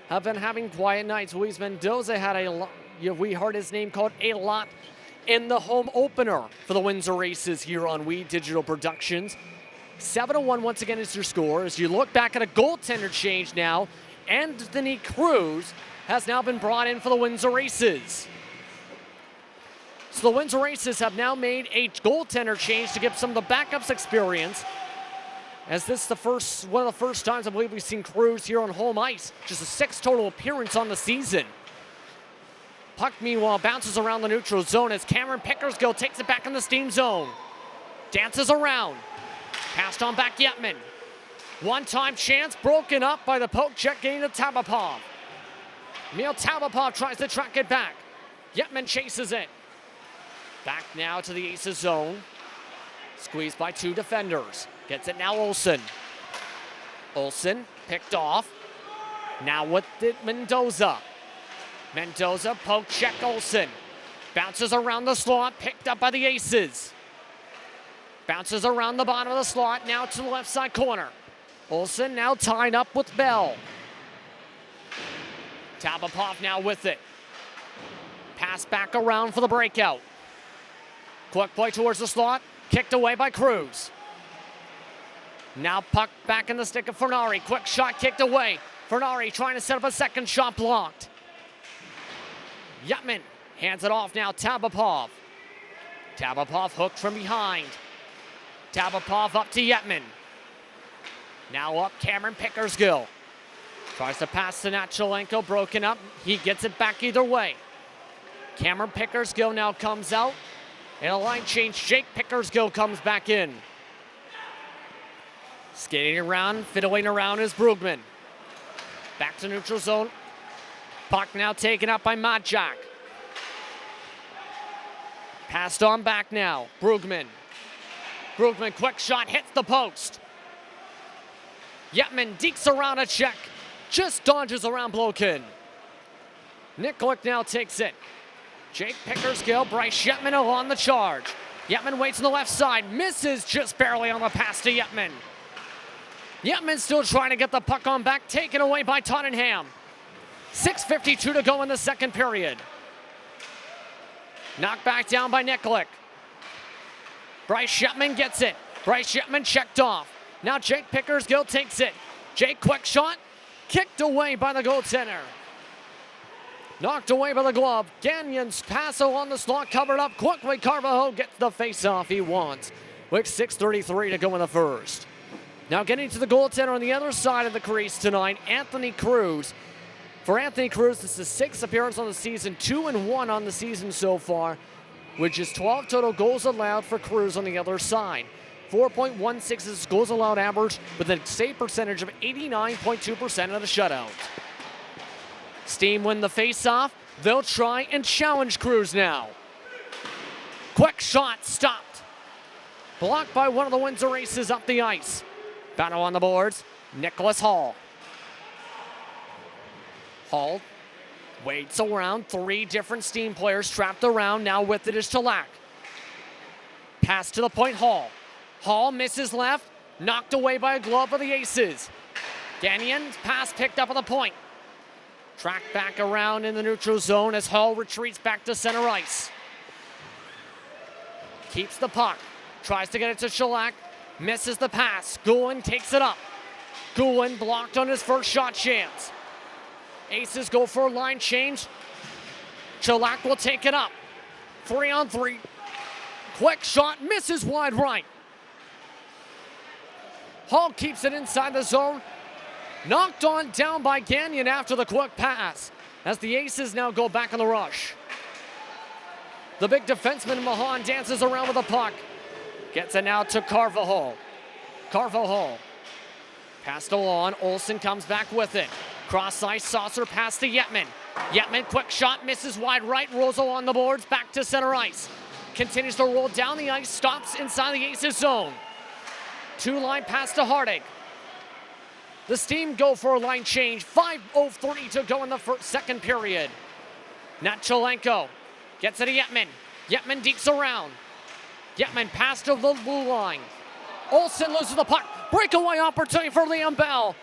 have been having quiet nights. Luis Mendoza had a lot, we heard his name called a lot in the home opener for the Windsor Aces here on We Digital Productions. 7-1 once again is your score. As you look back at a goaltender change now, Anthony Cruz has now been brought in for the Windsor Aces. So the Windsor Aces have now made a goaltender change to give some of the backups experience, as this is one of the first times I believe we've seen Cruz here on home ice. Just a 6th total appearance on the season. Puck, meanwhile, bounces around the neutral zone as Cameron Pickersgill takes it back in the Steam zone. Dances around. Passed on back Yetman. One-time chance broken up by the poke check getting to Tabapov. Emil Tabapov tries to track it back. Yetman chases it. Back now to the Aces zone. Squeezed by 2 defenders. Gets it now Olsen. Olsen picked off. Now with it Mendoza. Mendoza poke check Olsen. Bounces around the slot, picked up by the Aces. Bounces around the bottom of the slot, now to the left side corner. Olsen now tied up with Bell. Tabapov now with it. Pass back around for the breakout. Quick play towards the slot, kicked away by Cruz. Now puck back in the stick of Fernari. Quick shot kicked away. Fernari trying to set up a second shot, blocked. Yetman hands it off now, Tabapov. Tabapov hooked from behind. Tabapov up to Yetman. Now up Cameron Pickersgill. Tries to pass to Nacholenko, broken up. He gets it back either way. Cameron Pickersgill now comes out. And a line change, Jake Pickersgill comes back in. Skating around, fiddling around is Brugman. Back to neutral zone. Puck now taken up by Majak. Passed on back now, Brugman. Brugman, quick shot, hits the post. Yetman dekes around a check. Just dodges around Blokin. Nikolic now takes it. Jake Pickersgill, Bryce Yetman on the charge. Yetman waits on the left side, misses just barely on the pass to Yetman. Yetman still trying to get the puck on back, taken away by Tottenham. 6:52 to go in the second period. Knocked back down by Nikolic. Bryce Yetman gets it. Bryce Yetman checked off. Now Jake Pickersgill takes it. Jake, quick shot, kicked away by the goaltender. Knocked away by the glove. Gagnon's pass along the slot, covered up quickly. Carvajal gets the face-off he wants with 6:33 to go in the first. Now getting to the goaltender on the other side of the crease tonight, Anthony Cruz. For Anthony Cruz, this is his 6th appearance on the season, 2-1 on the season so far, which is 12 total goals allowed for Cruz on the other side. 4.16 is his goals allowed average with a save percentage of 89.2% of the shutout. Steam win the face-off. They'll try and challenge Cruz now. Quick shot stopped. Blocked by one of the Windsor Aces up the ice. Battle on the boards, Nicholas Hall. Hall waits around, 3 different Steam players trapped around. Now with it is Chalak. Pass to the point, Hall. Hall misses left, knocked away by a glove of the Aces. Gagnon's pass picked up at the point. Tracked back around in the neutral zone as Hall retreats back to center ice. Keeps the puck, tries to get it to Chalak, misses the pass. Gulen takes it up. Gulen blocked on his first shot chance. Aces go for a line change. Chalak will take it up. 3-on-3. Quick shot, misses wide right. Hall keeps it inside the zone. Knocked on down by Gagnon after the quick pass as the Aces now go back on the rush. The big defenseman Mahan dances around with the puck. Gets it now to Carvajal. Carvajal. Passed along, Olsen comes back with it. Cross ice, saucer pass to Yetman. Yetman, quick shot, misses wide right, rolls along the boards, back to center ice. Continues to roll down the ice, stops inside the Aces zone. 2-line pass to Hardig. The Steam go for a line change. 5:03 to go in the second period. Nacholenko gets it to Yetman. Yetman dekes around. Yetman passed to the blue line. Olsen loses the puck. Breakaway opportunity for Liam Bell.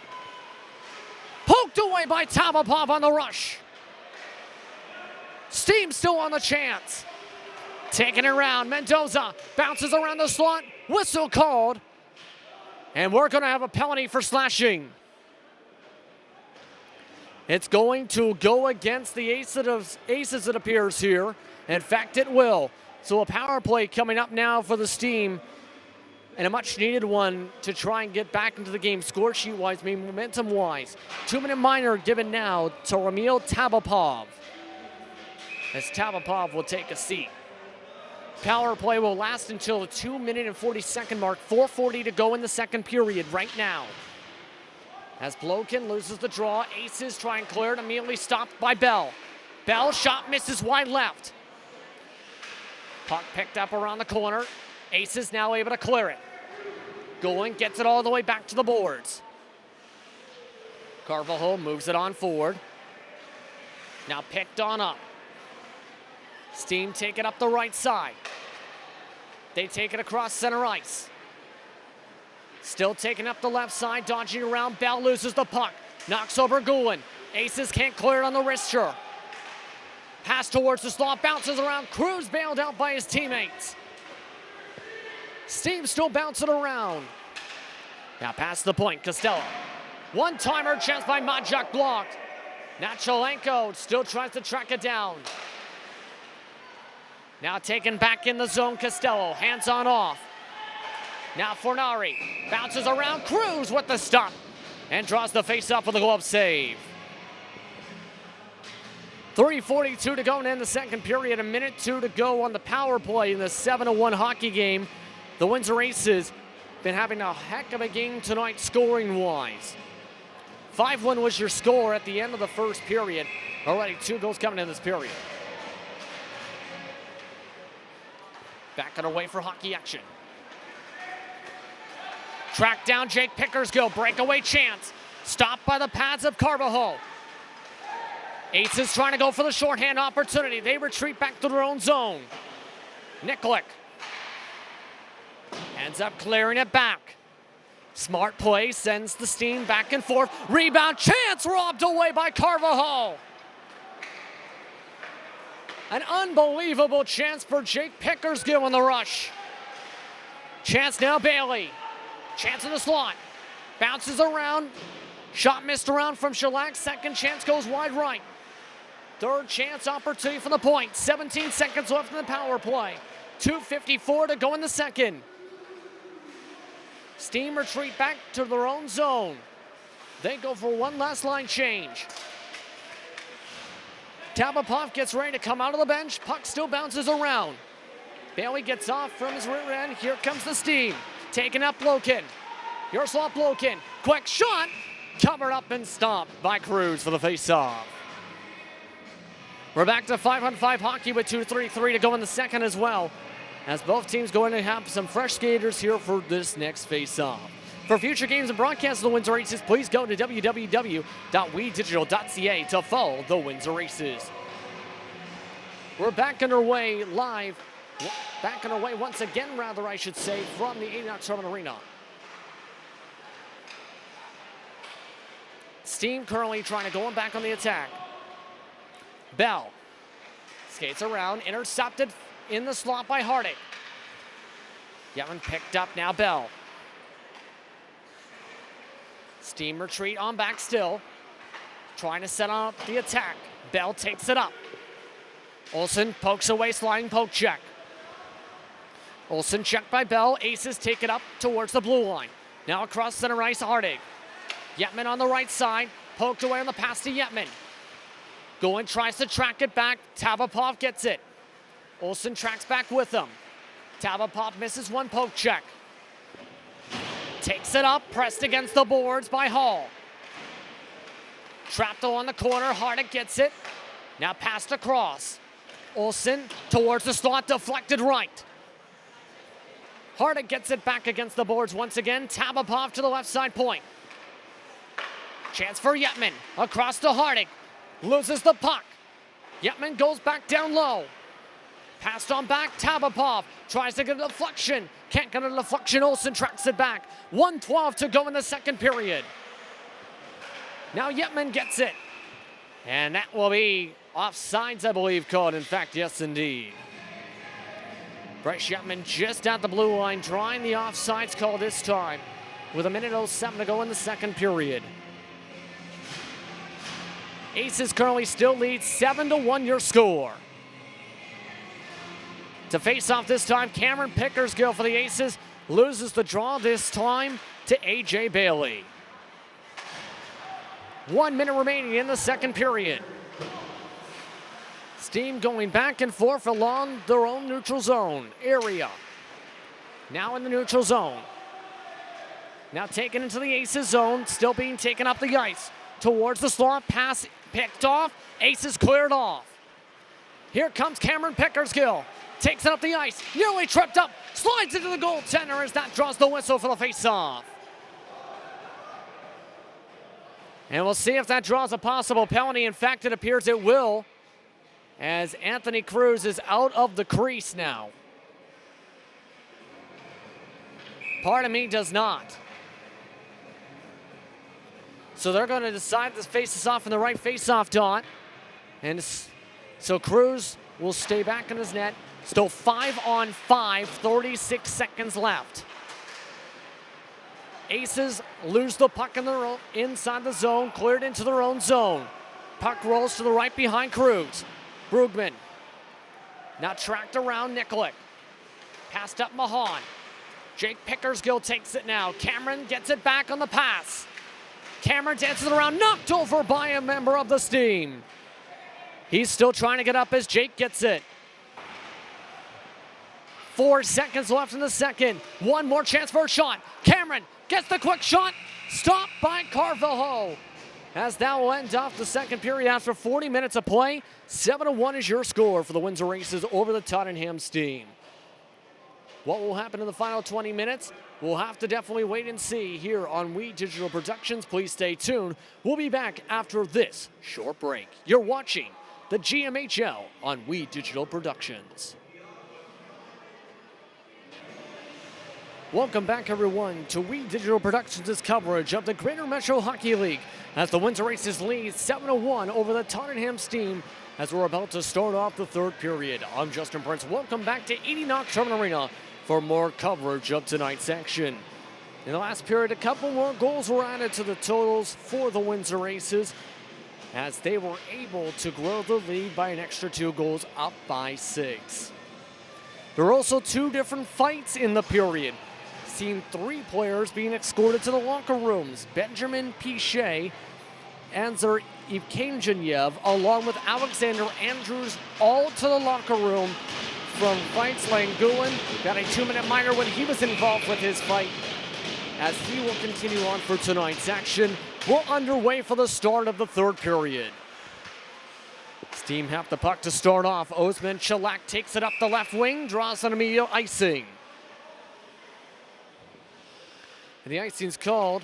Poked away by Tabapov on the rush. Steam still on the chance. Taking it around. Mendoza bounces around the slot. Whistle called. And we're going to have a penalty for slashing. It's going to go against the Aces, it appears here. In fact, it will. So a power play coming up now for the Steam. And a much-needed one to try and get back into the game score sheet-wise, momentum-wise. 2-minute minor given now to Ramil Tabapov. As Tabapov will take a seat. Power play will last until the 2-minute and 40-second mark. 4:40 to go in the second period right now. As Blokin loses the draw, Aces try and clear it, immediately stopped by Bell. Bell shot misses wide left. Puck picked up around the corner. Aces now able to clear it. Going, gets it all the way back to the boards. Carvajal moves it on forward. Now picked on up. Steam take it up the right side. They take it across center ice. Still taking up the left side, dodging around. Bell loses the puck. Knocks over Gulen. Aces can't clear it on the wristure. Pass towards the slot, bounces around. Cruz bailed out by his teammates. Steam still bouncing around. Now past the point, Costello. One-timer chance by Majak blocked. Nacholenko still tries to track it down. Now taken back in the zone, Costello. Hands on off. Now Fornari bounces around, Cruz with the stop, and draws the face-off with a glove save. 3:42 to go and end the second period. 1:02 to go on the power play in the 7-1 hockey game. The Windsor Aces been having a heck of a game tonight scoring-wise. 5-1 was your score at the end of the first period. Already 2 goals coming in this period. Back and away for hockey action. Track down Jake Pickersgill, breakaway chance. Stopped by the pads of Carvajal. Aces trying to go for the shorthand opportunity. They retreat back to their own zone. Nikolic ends up clearing it back. Smart play, sends the steam back and forth. Rebound chance robbed away by Carvajal. An unbelievable chance for Jake Pickersgill in the rush. Chance now Bailey. Chance in the slot. Bounces around. Shot missed around from Shellac. Second chance goes wide right. Third chance opportunity for the point. 17 seconds left in the power play. 2:54 to go in the second. Steam retreat back to their own zone. They go for one last line change. Tabapov gets ready to come out of the bench. Puck still bounces around. Bailey gets off from his rear end. Here comes the steam. Taking up Loken. Yaroslav Loken. Quick shot. Covered up and stopped by Cruz for the face-off. We're back to 5-on-5 hockey with 2:33 to go in the second as well, as both teams going to have some fresh skaters here for this next face-off. For future games and broadcasts of the Windsor Aces, please go to www.wedigital.ca to follow the Windsor Aces. We're back underway live, back underway once again, rather, I should say, from the 80 Tottenham Arena. Steam currently trying to go back on the attack. Bell skates around, intercepted in the slot by Hardig. Yetman picked up, now Bell. Steam retreat on back still. Trying to set up the attack. Bell takes it up. Olsen pokes away, sliding poke check. Olsen checked by Bell. Aces take it up towards the blue line. Now across center ice, Hardig. Yetman on the right side. Poked away on the pass to Yetman. Goin tries to track it back. Tabapov gets it. Olsen tracks back with him. Tabapov misses one poke check. Takes it up, pressed against the boards by Hall. Trapped on the corner, Hardig gets it. Now passed across. Olsen towards the slot, deflected right. Hardig gets it back against the boards once again. Tabapov to the left side point. Chance for Yetman, across to Hardig. Loses the puck. Yetman goes back down low. Passed on back, Tabapov tries to get a deflection. Can't get a deflection, Olsen tracks it back. 1:12 to go in the second period. Now Yetman gets it. And that will be offsides, I believe, called. In fact, yes, indeed. Bryce Yetman just at the blue line, drawing the offsides call this time, with 1:07 to go in the second period. Aces currently still lead 7-1 your score. To face off this time, Cameron Pickersgill for the Aces loses the draw this time to A.J. Bailey. 1 minute remaining in the second period. Steam going back and forth along their own neutral zone area. Now in the neutral zone. Now taken into the Aces zone, still being taken up the ice. Towards the slot, pass picked off, Aces cleared off. Here comes Cameron Pickersgill. Takes it up the ice, nearly tripped up, slides into the goaltender as that draws the whistle for the face-off. And we'll see if that draws a possible penalty. In fact, it appears it will, as Anthony Cruz is out of the crease now. Part of me does not. So they're going to decide to face this off in the right face-off dot. And so Cruz will stay back in his net. Still 5-on-5, 36 seconds left. Aces lose the puck in their inside the zone, cleared into their own zone. Puck rolls to the right behind Cruz. Brugman now tracked around Nikolic. Passed up Mahan. Jake Pickersgill takes it now. Cameron gets it back on the pass. Cameron dances around, knocked over by a member of the Steam. He's still trying to get up as Jake gets it. 4 seconds left in the second. One more chance for a shot. Cameron gets the quick shot. Stopped by Carvalho. As that will end off the second period after 40 minutes of play. 7-1 is your score for the Windsor Aces over the Tottenham Steam. What will happen in the final 20 minutes? We'll have to definitely wait and see here on We Digital Productions. Please stay tuned. We'll be back after this short break. You're watching the GMHL on We Digital Productions. Welcome back, everyone, to We Digital Productions' coverage of the Greater Metro Hockey League as the Windsor Aces lead 7-1 over the Tottenham Steam as we're about to start off the third period. I'm Justin Prince. Welcome back to Tottenham Arena for more coverage of tonight's action. In the last period, a couple more goals were added to the totals for the Windsor Aces as they were able to grow the lead by an extra 2 goals, up by 6. There were also 2 different fights in the period. Seen 3 players being escorted to the locker rooms. Benjamin Pichet, Anzer Evkenjev, along with Alexander Andrews, all to the locker room from fights. Langouin got a 2-minute minor when he was involved with his fight, as he will continue on for tonight's action. We're underway for the start of the third period. Steam have the puck to start off. Osman Chalak takes it up the left wing, draws an immediate icing. And the icing's called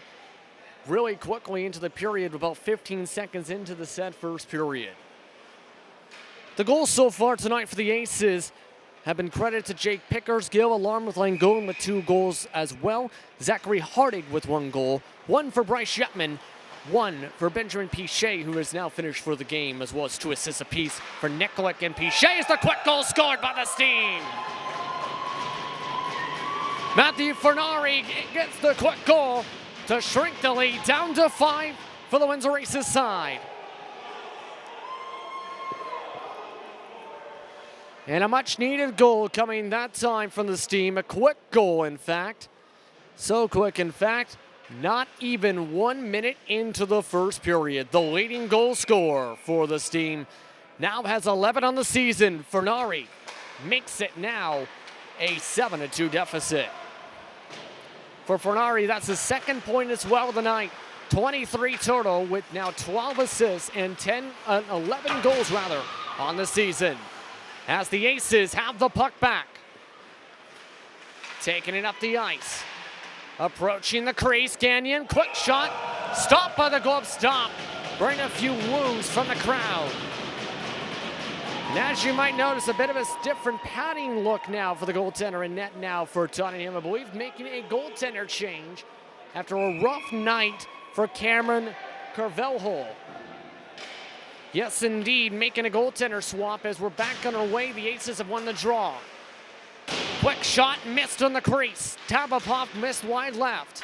really quickly into the period, about 15 seconds into the said first period. The goals so far tonight for the Aces have been credited to Jake Pickersgill, along with Langouin with 2 goals as well. Zachary Hardig with 1 goal, 1 for Bryce Yetman, 1 for Benjamin Pichet, who is now finished for the game, as well as 2 assists apiece for Nikolic and Pichet is the quick goal scored by the Steam. Matthew Fernari gets the quick goal to shrink the lead down to 5 for the Windsor Aces side. And a much needed goal coming that time from the Steam. A quick goal, in fact. So quick, in fact, not even 1 minute into the first period. The leading goal scorer for the Steam now has 11 on the season. Fernari makes it now a 7-2 deficit. For Fernari, that's his second point as well of the night. 23 total with now 12 assists and 11 goals rather on the season. As the Aces have the puck back. Taking it up the ice. Approaching the crease, Gagnon, quick shot. Stopped by the glove stop. Bring a few woos from the crowd. And as you might notice, a bit of a different padding look now for the goaltender in net now for Tottenham. I believe making a goaltender change after a rough night for Cameron Carvalho. Yes, indeed, making a goaltender swap as we're back on our way. The Aces have won the draw. Quick shot, missed on the crease. Tabapov missed wide left.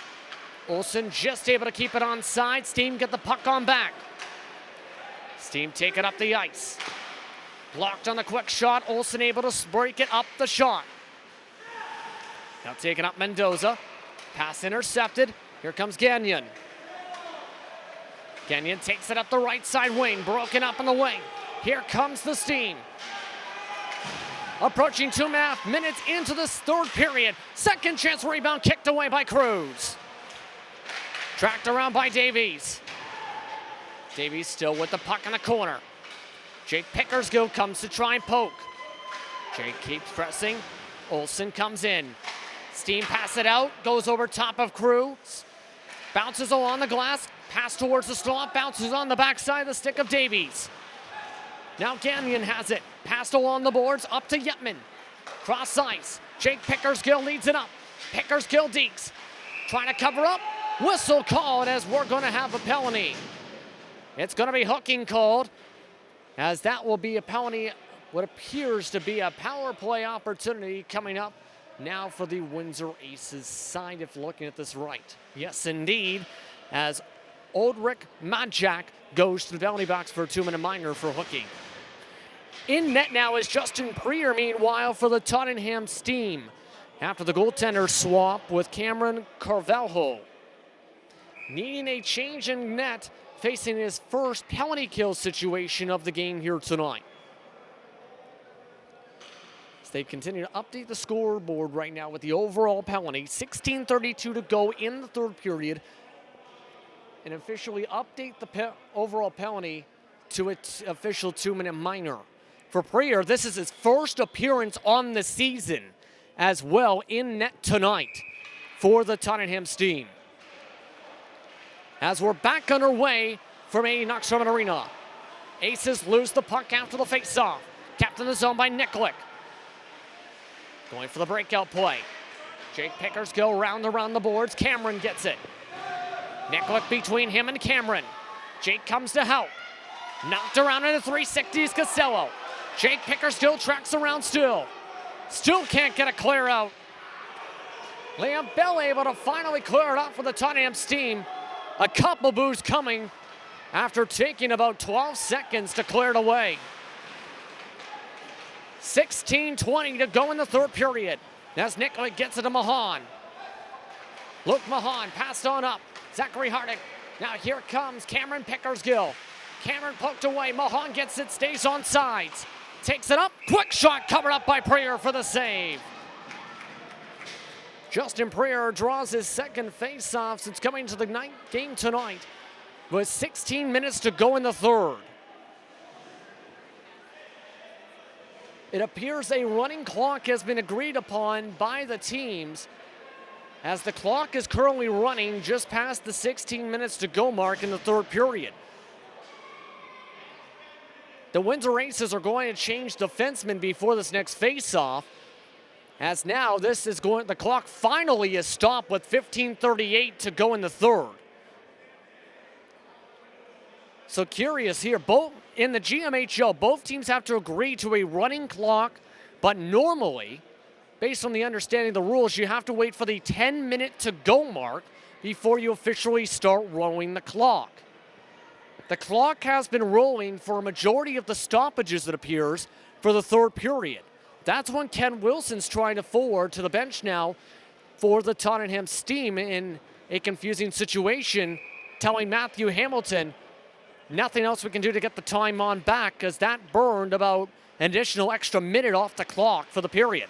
Olsen just able to keep it onside. Steam get the puck on back. Steam take it up the ice. Blocked on the quick shot. Olsen able to break it up the shot. Now taking up Mendoza. Pass intercepted. Here comes Gagnon. Gagnon takes it up the right side wing. Broken up in the wing. Here comes the Steam. Approaching 2.5 minutes into this third period. Second chance rebound kicked away by Cruz. Tracked around by Davies. Davies still with the puck in the corner. Jake Pickersgill comes to try and poke. Jake keeps pressing. Olsen comes in. Steam pass it out. Goes over top of Cruz. Bounces along the glass. Pass towards the slot. Bounces on the backside of the stick of Davies. Now Gagnon has it. Passed along the boards. Up to Yetman. Cross ice. Jake Pickersgill leads it up. Pickersgill dekes. Trying to cover up. Whistle called as we're going to have a penalty. It's going to be hooking called, as that will be a penalty, what appears to be a power play opportunity coming up now for the Windsor Aces side, if looking at this right. Yes, indeed, as Oldrick Majak goes to the penalty box for a 2-minute minor for hooking. In net now is Justin Prier, meanwhile, for the Tottenham Steam. after the goaltender swap with Cameron Carvalho. Needing a change in net, facing his first penalty kill situation of the game here tonight. As they continue to update the scoreboard right now with the overall penalty. 16:32 to go in the third period. And officially update the overall penalty to its official 2-minute minor. For Prier, this is his first appearance on the season as well in net tonight for the Tottenham Steam. As we're back underway from 80 Knox Terminal Arena. Aces lose the puck after the face-off. Kept in the zone by Nikolic. Going for the breakout play. Jake Pickers go round around the boards. Cameron gets it. Nikolic between him and Cameron. Jake comes to help. Knocked around in a 360s Costello. Jake Pickers still tracks around still. Still can't get a clear out. Liam Bell able to finally clear it out for the Tottenham Steam. A couple boos coming after taking about 12 seconds to clear it away. 16:20 to go in the third period. As Nikolic gets it to Mahan. Luke Mahan passed on up. Zachary Hardick. Now here comes Cameron Pickersgill. Cameron poked away. Mahan gets it, stays on sides. Takes it up. Quick shot covered up by Prier for the save. Justin Prier draws his second face-off since coming to the game tonight with 16 minutes to go in the third. It appears a running clock has been agreed upon by the teams as the clock is currently running just past the 16 minutes to go mark in the third period. The Windsor Aces are going to change defensemen before this next face-off, as now the clock finally is stopped with 15:38 to go in the third. So curious here, both in the GMHL, both teams have to agree to a running clock, but normally, based on the understanding of the rules, you have to wait for the 10-minute to go mark before you officially start rolling the clock. The clock has been rolling for a majority of the stoppages, it appears, for the third period. That's when Ken Wilson's trying to forward to the bench now for the Tottenham Steam in a confusing situation, telling Matthew Hamilton, nothing else we can do to get the time on back, because that burned about an additional extra minute off the clock for the period.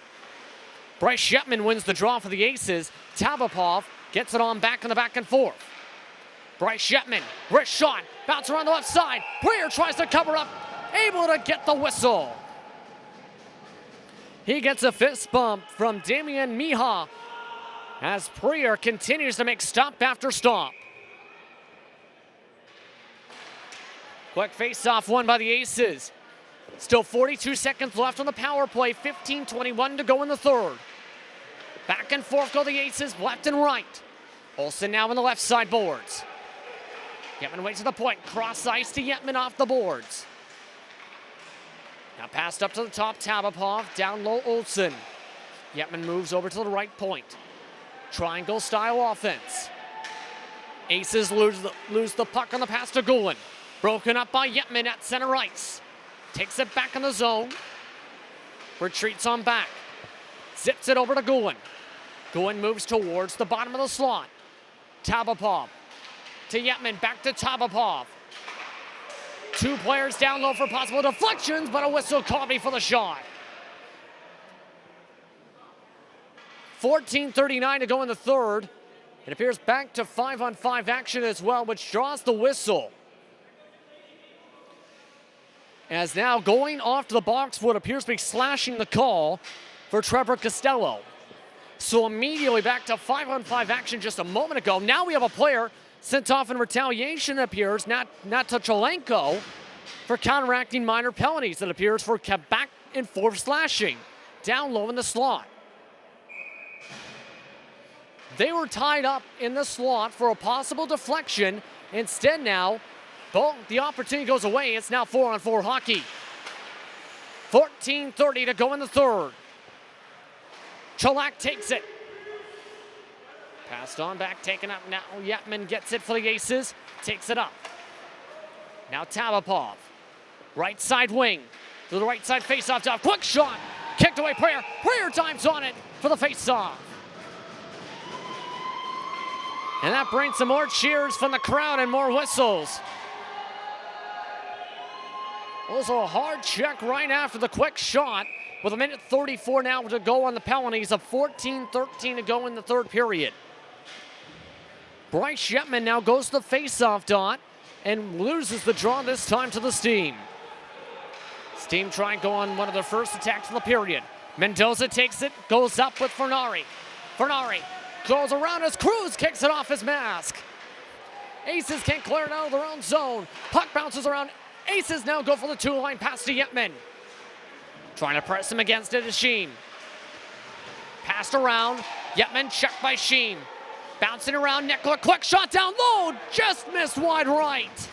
Bryce Shetman wins the draw for the Aces. Tabapov gets it on back in the back and forth. Bryce Shetman, wrist shot, bounce around the left side. Prier tries to cover up, able to get the whistle. He gets a fist bump from Damian Mija as Prier continues to make stop after stop. Quick face-off won by the Aces. Still 42 seconds left on the power play. 15:21 to go in the third. Back and forth go the Aces, left and right. Olsen now on the left side boards. Yetman waits to the point. Cross ice to Yetman off the boards. Now passed up to the top, Tabapov. Down low, Olsen. Yetman moves over to the right point. Triangle style offense. Aces lose the puck on the pass to Gulen. Broken up by Yetman at center ice. Takes it back in the zone. Retreats on back. Zips it over to Gulen. Gulen moves towards the bottom of the slot. Tabapov to Yetman, back to Tabapov. Two players down low for possible deflections, but a whistle caught me for the shot. 14:39 to go in the third. It appears back to 5-on-5 action as well, which draws the whistle. As now going off to the box, what appears to be slashing the call for Trevor Costello. So immediately back to 5-on-5 action just a moment ago. Now we have a player sent off in retaliation, it appears, Natachalenko, for counteracting minor penalties. It appears for back and forth slashing down low in the slot. They were tied up in the slot for a possible deflection. Instead now, the opportunity goes away. It's now 4-on-4 hockey. 14:30 to go in the third. Chalak takes it. Passed on back, taken up now. Yetman gets it for the Aces. Takes it up. Now Tabapov. Right side wing. To the right side face-off top. Quick shot. Kick kicked away Prayer. Prayer dives on it for the face-off. And that brings some more cheers from the crowd and more whistles. Also a hard check right after the quick shot with 1:34 now to go on the penalties of 14-13 to go in the third period. Bryce Yetman now goes to the face-off dot and loses the draw this time to the Steam. Steam trying to go on one of their first attacks of the period. Mendoza takes it, goes up with Fernari. Fernari goes around as Cruz kicks it off his mask. Aces can't clear it out of their own zone. Puck bounces around. Aces now go for the two-line pass to Yetman. Trying to press him against it is Sheen. Passed around. Yetman checked by Sheen. Bouncing around, Nicola, quick shot down low, just missed wide right.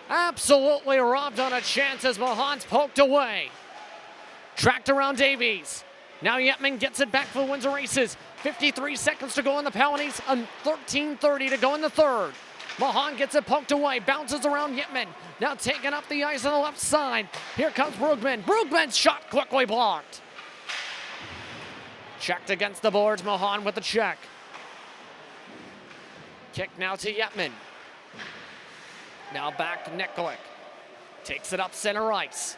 Absolutely robbed on a chance as Mahan's poked away. Tracked around Davies. Now Yetman gets it back for the Windsor Aces. 53 seconds to go in the penalties, 13:30 to go in the third. Mahan gets it poked away, bounces around Yetman. Now taking up the ice on the left side. Here comes Brugman. Brugman's shot quickly blocked. Checked against the boards, Mahan with the check. Kick now to Yetman. Now back to Nikolic. Takes it up center ice.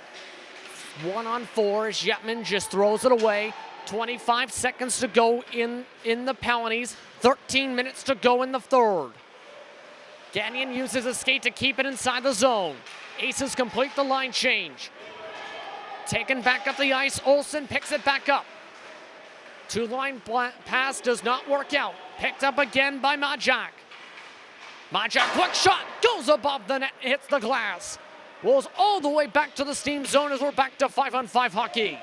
1-on-4 as Yetman just throws it away. 25 seconds to go in the penalties. 13 minutes to go in the third. Gagnon uses his skate to keep it inside the zone. Aces complete the line change. Taken back up the ice, Olsen picks it back up. Two-line pass does not work out. Picked up again by Majak. Majak, quick shot, goes above the net, hits the glass. Rolls all the way back to the Steam zone as we're back to 5-on-5 hockey.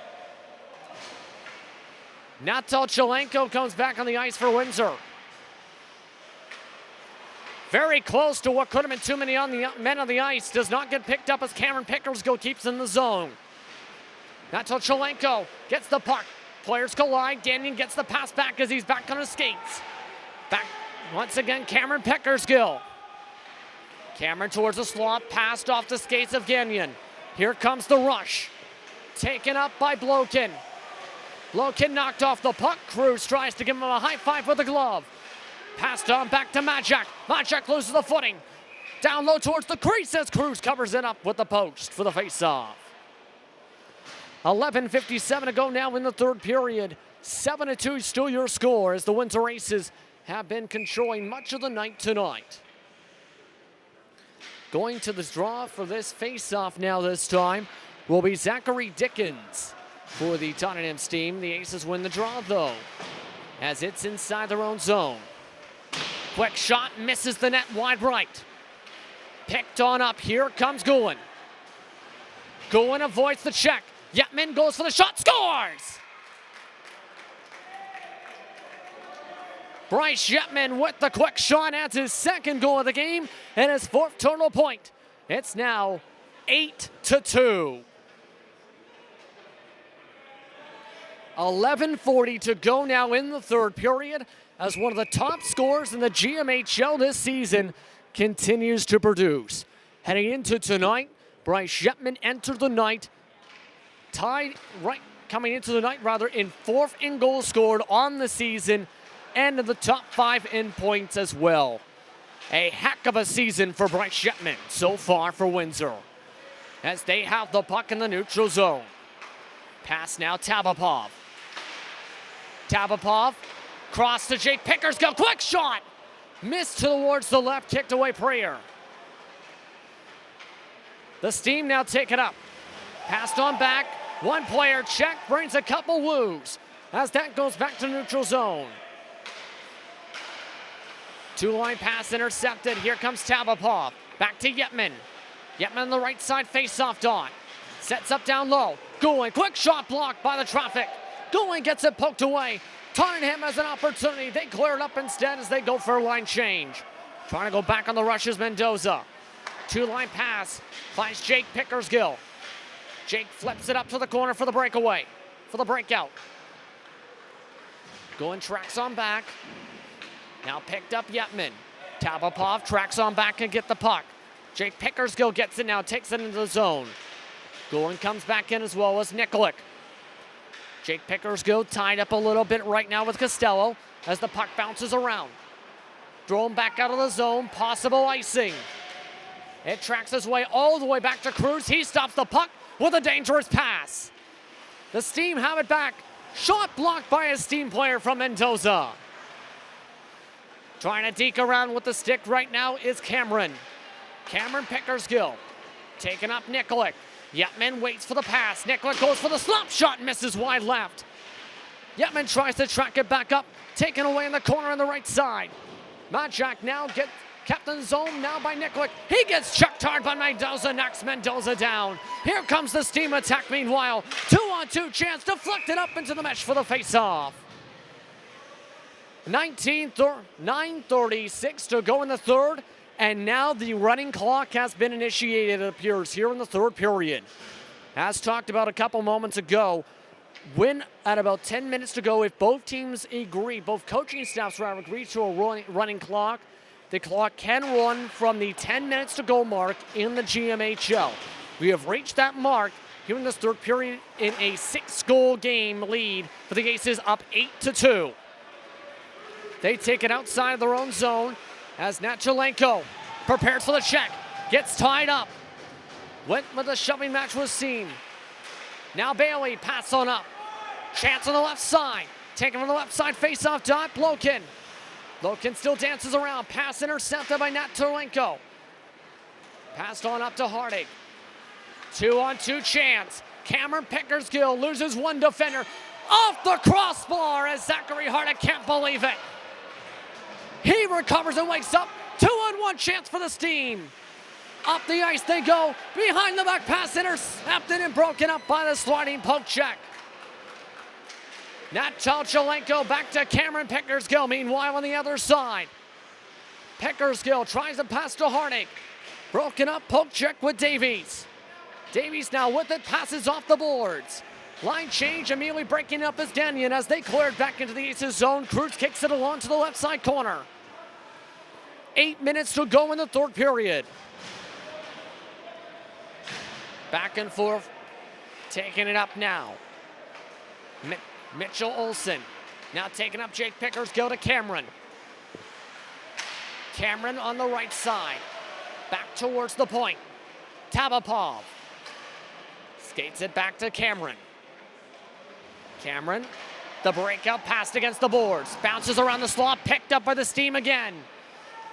Natal Chelenko comes back on the ice for Windsor. Very close to what could have been too many men on the ice. Does not get picked up as Cameron Pickersgill keeps in the zone. Natal Chelenko gets the puck. Players collide. Gagnon gets the pass back as he's back on his skates. Back once again, Cameron Pickersgill. Cameron towards the slot, passed off the skates of Gagnon. Here comes the rush. Taken up by Blokin. Blokin knocked off the puck. Cruz tries to give him a high five with a glove. Passed on back to Majak. Majak loses the footing. Down low towards the crease as Cruz covers it up with the post for the face-off. 11:57 to go now in the third period. 7-2 still your score as the Windsor Aces have been controlling much of the night tonight. Going to the draw for this face-off now this time will be Zachary Dickens for the Tottenham Steam. The Aces win the draw though, as it's inside their own zone. Quick shot, misses the net wide right. Picked on up, here comes Gulen. Gulen avoids the check. Yetman goes for the shot, scores! Bryce Yetman with the quick shot adds his second goal of the game and his fourth total point. It's now 8-2. 11:40 to go now in the third period as one of the top scorers in the GMHL this season continues to produce. Heading into tonight, Bryce Yetman entered the night coming into the night in fourth in goals scored on the season and in the top 5 in points as well. A heck of a season for Bryce Yetman so far for Windsor as they have the puck in the neutral zone. Pass now, Tabapov. Tabapov, cross to Jake Pickersgill, quick shot! Missed towards the left, kicked away Prayer. The Steam now take it up. Passed on back, one player check, brings a couple woos as that goes back to neutral zone. Two-line pass intercepted, here comes Tabapov. Back to Yetman. Yetman on the right side, face-off dot. Sets up down low, Gulen, quick shot blocked by the traffic. Gulen gets it poked away. Tottenham has an opportunity, they clear it up instead as they go for a line change. Trying to go back on the rush is Mendoza. Two-line pass, finds Jake Pickersgill. Jake flips it up to the corner for the breakaway, for the breakout. Gulen tracks on back. Now picked up Yetman. Tabapov tracks on back and get the puck. Jake Pickersgill gets it now, takes it into the zone. Golan comes back in as well as Nikolic. Jake Pickersgill tied up a little bit right now with Costello as the puck bounces around. Thrown back out of the zone, possible icing. It tracks his way all the way back to Cruz. He stops the puck with a dangerous pass. The Steam have it back. Shot blocked by a Steam player from Mendoza. Trying to deke around with the stick right now is Cameron. Cameron Pickersgill taking up Nikolic. Yetman waits for the pass. Nikolic goes for the slap shot and misses wide left. Yetman tries to track it back up. Taken away in the corner on the right side. Majak now gets kept in zone now by Nikolic. He gets checked hard by Mendoza, knocks Mendoza down. Here comes the Steam attack meanwhile. 2-on-2 chance, deflected up into the mesh for the face-off. 9:36 to go in the third, and now the running clock has been initiated, it appears, here in the third period. As talked about a couple moments ago, when at about 10 minutes to go, if both teams agree, both coaching staffs agree to a running clock, the clock can run from the 10 minutes to go mark in the GMHL. We have reached that mark here in this third period in a 6-goal game lead for the Aces, up 8-2. They take it outside of their own zone as Natchalenko prepares for the check, gets tied up. Went with a shoving match was seen. Now Bailey, pass on up. Chance on the left side. Taken from the left side, face-off dot, Blokin. Blokin still dances around. Pass intercepted by Natchalenko. Passed on up to Hardig. 2-on-2 chance. Cameron Pickersgill loses one defender. Off the crossbar as Zachary Hardig can't believe it. He recovers and wakes up. 2-on-1 chance for the Steam. Up the ice they go. Behind the back pass intercepted and broken up by the sliding poke check. Natchalenko back to Cameron Pickersgill. Meanwhile on the other side. Pickersgill tries to pass to Hardig. Broken up poke check with Davies. Davies now with it, passes off the boards. Line change, immediately breaking up is Danyan as they cleared back into the Aces zone. Cruz kicks it along to the left side corner. 8 minutes to go in the third period. Back and forth, taking it up now. Mitchell Olsen now taking up Jake Pickersgill to Cameron. Cameron on the right side, back towards the point. Tabapov skates it back to Cameron. Cameron, the breakout passed against the boards. Bounces around the slot, picked up by the Steam again.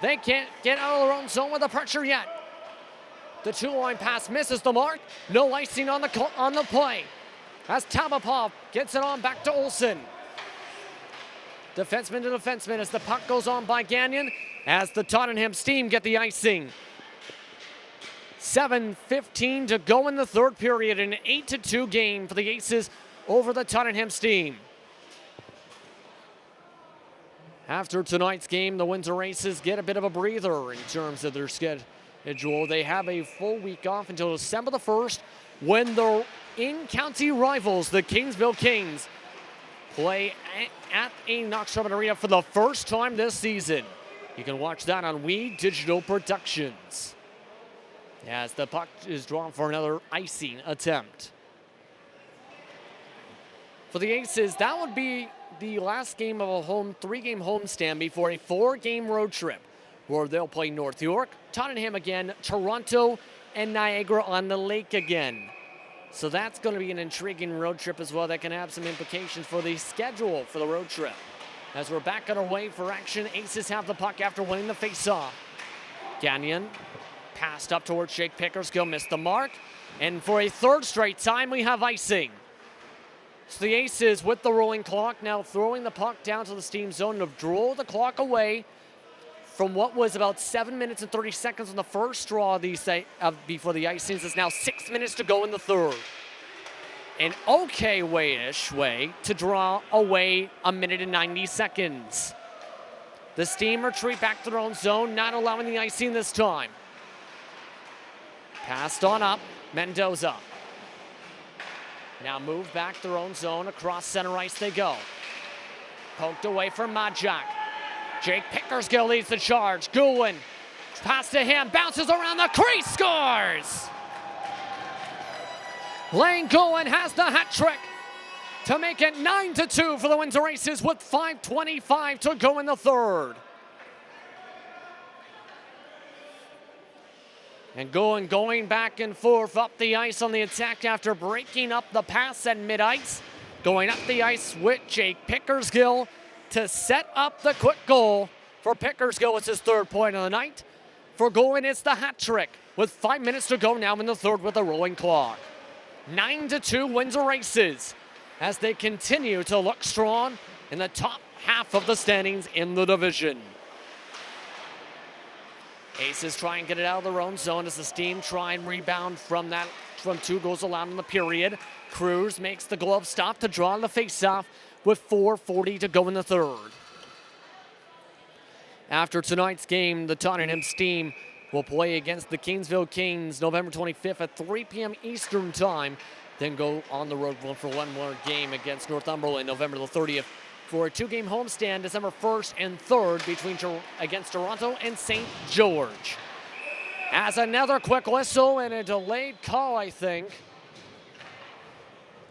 They can't get out of their own zone with the pressure yet. The two-line pass misses the mark. No icing on the play. As Tabapov gets it on back to Olsen. Defenseman to defenseman as the puck goes on by Gagnon as the Tottenham Steam get the icing. 7:15 to go in the third period, an 8-2 game for the Aces over the Tottenham Steam. After tonight's game, the Windsor Aces get a bit of a breather in terms of their schedule. They have a full week off until December the 1st when their in-county rivals, the Kingsville Kings, play at a Knox Sherman Arena for the first time this season. You can watch that on We Digital Productions. As the puck is drawn for another icing attempt. For the Aces, that would be the last game of a 3-game homestand before a 4-game road trip where they'll play North York, Tottenham again, Toronto, and Niagara on the Lake again. So that's going to be an intriguing road trip as well that can have some implications for the schedule for the road trip. As we're back on our way for action, Aces have the puck after winning the faceoff. Gagnon passed up towards Jake Pickersgill, missed the mark. And for a third straight time, we have icing. So the Aces with the rolling clock now throwing the puck down to the Steam zone to draw the clock away from what was about 7 minutes and 30 seconds on the first draw before the icings. It's now 6 minutes to go in the third. An okay way to draw away 1 minute and 90 seconds. The Steam retreat back to their own zone, not allowing the icing this time. Passed on up, Mendoza. Now move back their own zone, across center ice they go. Poked away from Majak. Jake Pickersgill leads the charge. Goulin, pass to him, bounces around the crease, scores! Lane Goen has the hat trick to make it 9-2 for the Windsor Aces with 5:25 to go in the third. And going back and forth up the ice on the attack after breaking up the pass at mid-ice. Going up the ice with Jake Pickersgill to set up the quick goal. For Pickersgill, it's his third point of the night. For Goen, it's the hat trick with 5 minutes to go now in the third with a rolling clock. 9-2 Windsor Aces as they continue to look strong in the top half of the standings in the division. Aces try and get it out of their own zone as the Steam try and rebound from 2 goals allowed in the period. Cruz makes the glove stop to draw the faceoff with 4:40 to go in the third. After tonight's game, the Tottenham Steam will play against the Kingsville Kings November 25th at 3 p.m. Eastern Time, then go on the road for one more game against Northumberland November the 30th for a 2-game homestand December 1st and 3rd against Toronto and St. George. As another quick whistle and a delayed call, I think.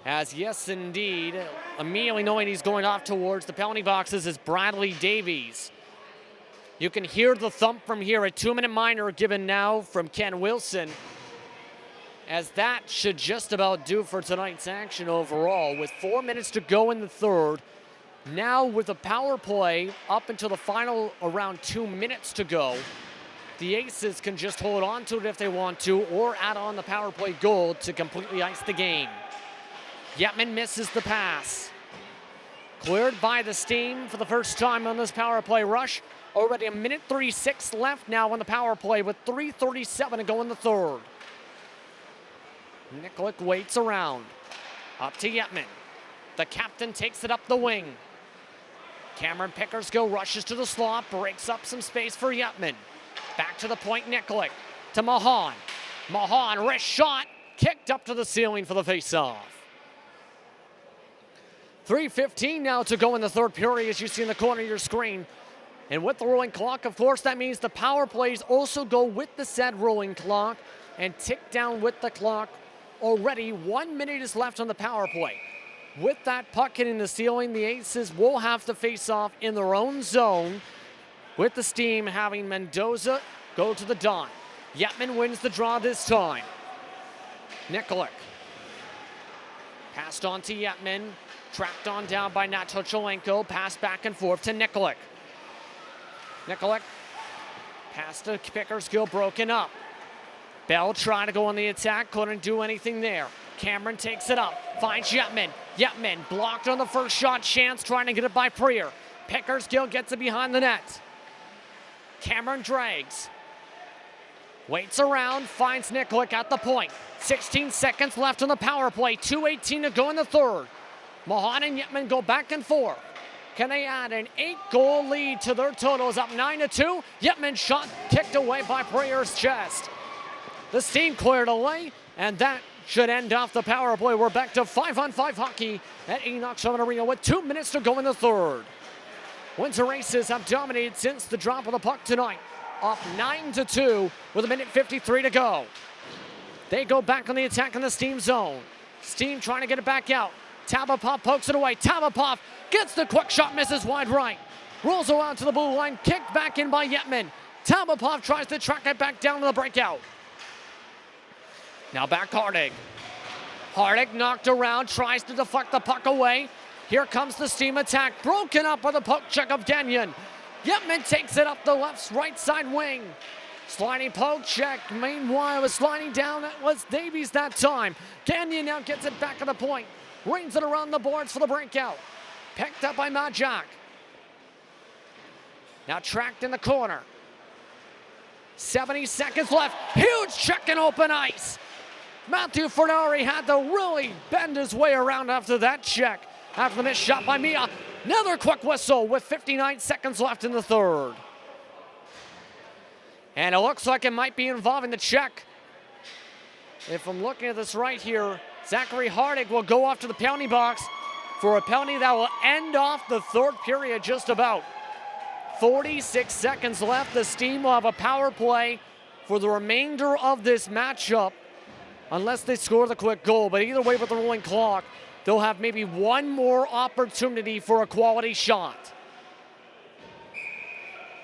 As yes, indeed, immediately knowing he's going off towards the penalty boxes is Bradley Davies. You can hear the thump from here. A 2-minute minor given now from Ken Wilson. As that should just about do for tonight's action overall. With 4 minutes to go in the third. Now with the power play up until the final around 2 minutes to go. The Aces can just hold on to it if they want to or add on the power play goal to completely ice the game. Yetman misses the pass. Cleared by the Steam for the first time on this power play rush. Already a minute 36 left now on the power play with 3:37 to go in the third. Nikolic waits around. Up to Yetman. The captain takes it up the wing. Cameron Pickersgill rushes to the slot, breaks up some space for Yetman. Back to the point, Nikolic to Mahan. Mahan, wrist shot, kicked up to the ceiling for the faceoff. 3:15 now to go in the third period as you see in the corner of your screen. And with the rolling clock, of course, that means the power plays also go with the said rolling clock and tick down with the clock. Already 1 minute is left on the power play. With that puck hitting the ceiling, the Aces will have to face off in their own zone with the Steam having Mendoza go to the dot. Yetman wins the draw this time. Nikolic. Passed on to Yetman. Tracked on down by Natochelenko. Pass back and forth to Nikolic. Nikolic. Pass to Pickersgill, broken up. Bell trying to go on the attack. Couldn't do anything there. Cameron takes it up. Finds Yetman. Yetman blocked on the first shot. Chance trying to get it by Prier. Pickersgill gets it behind the net. Cameron drags. Waits around. Finds Nikolic at the point. 16 seconds left on the power play. 2:18 to go in the third. Mahan and Yetman go back and forth. Can they add an 8-goal lead to their totals up 9-2? Yetman shot kicked away by Prayer's chest. The Steam cleared away, and that should end off the power play. We're back to 5-on-5 hockey at Enoch Arena with 2 minutes to go in the third. Windsor Aces have dominated since the drop of the puck tonight. Up 9-2 with 1:53 to go. They go back on the attack in the Steam zone. Steam trying to get it back out. Tabapov pokes it away. Tabapov gets the quick shot, misses wide right. Rolls around to the blue line, kicked back in by Yetman. Tabapov tries to track it back down to the breakout. Now back Hardig. Hardig knocked around, tries to deflect the puck away. Here comes the Steam attack, broken up by the poke check of Gagnon. Yetman takes it up the right side wing. Sliding poke check, meanwhile was sliding down, that was Davies that time. Gagnon now gets it back at the point. Rings it around the boards for the breakout. Picked up by Majak. Now tracked in the corner. 70 seconds left. Huge check in open ice. Matthew Fernari had to really bend his way around after that check. After the missed shot by Mia. Another quick whistle with 59 seconds left in the third. And it looks like it might be involving the check. If I'm looking at this right here, Zachary Hardig will go off to the penalty box for a penalty that will end off the third period just about. 46 seconds left. The Steam will have a power play for the remainder of this matchup. unless they score the quick goal. But either way, with the rolling clock, they'll have maybe one more opportunity for a quality shot.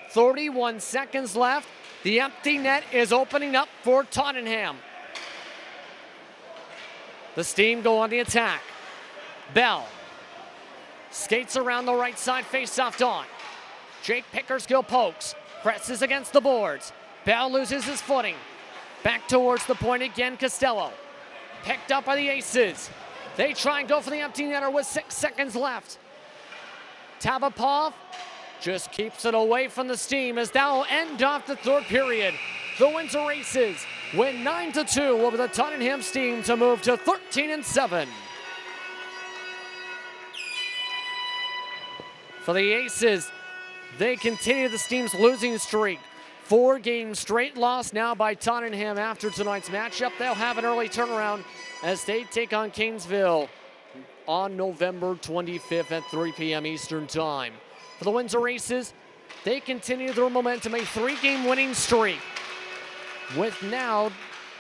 31 seconds left. The empty net is opening up for Tottenham. The Steam go on the attack. Bell skates around the right side, face-off on. Jake Pickersgill pokes, presses against the boards. Bell loses his footing. Back towards the point again, Costello. Picked up by the Aces. They try and go for the empty netter with 6 seconds left. Tabapov just keeps it away from the Steam as that will end off the third period. The Windsor Aces win 9-2 over the Tottenham Steam to move to 13-7. For the Aces, they continue the Steam's losing streak. 4 games straight loss now by Tottenham after tonight's matchup. They'll have an early turnaround as they take on Kingsville on November 25th at 3 p.m. Eastern Time. For the Windsor Aces, they continue their momentum, a 3-game winning streak, with now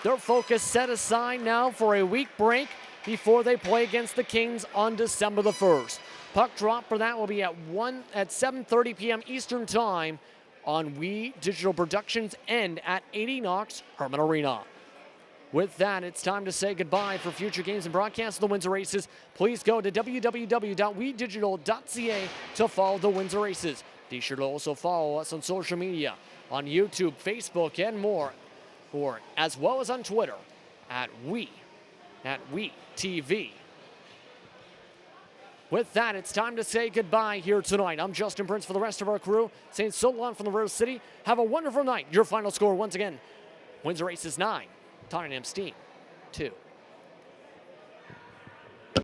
their focus set aside now for a week break before they play against the Kings on December the 1st. Puck drop for that will be at 7:30 p.m. Eastern Time on We Digital Productions and at 80 Knox Herman Arena. With that, it's time to say goodbye. For future games and broadcasts of the Windsor Aces, please go to www.wedigital.ca to follow the Windsor Aces. Be sure to also follow us on social media, on YouTube, Facebook, and more, as well as on Twitter at WeTV. With that, it's time to say goodbye here tonight. I'm Justin Prince for the rest of our crew, saying so long from the Rose City. Have a wonderful night. Your final score once again, Windsor Aces 9, Tottenham Steam 2.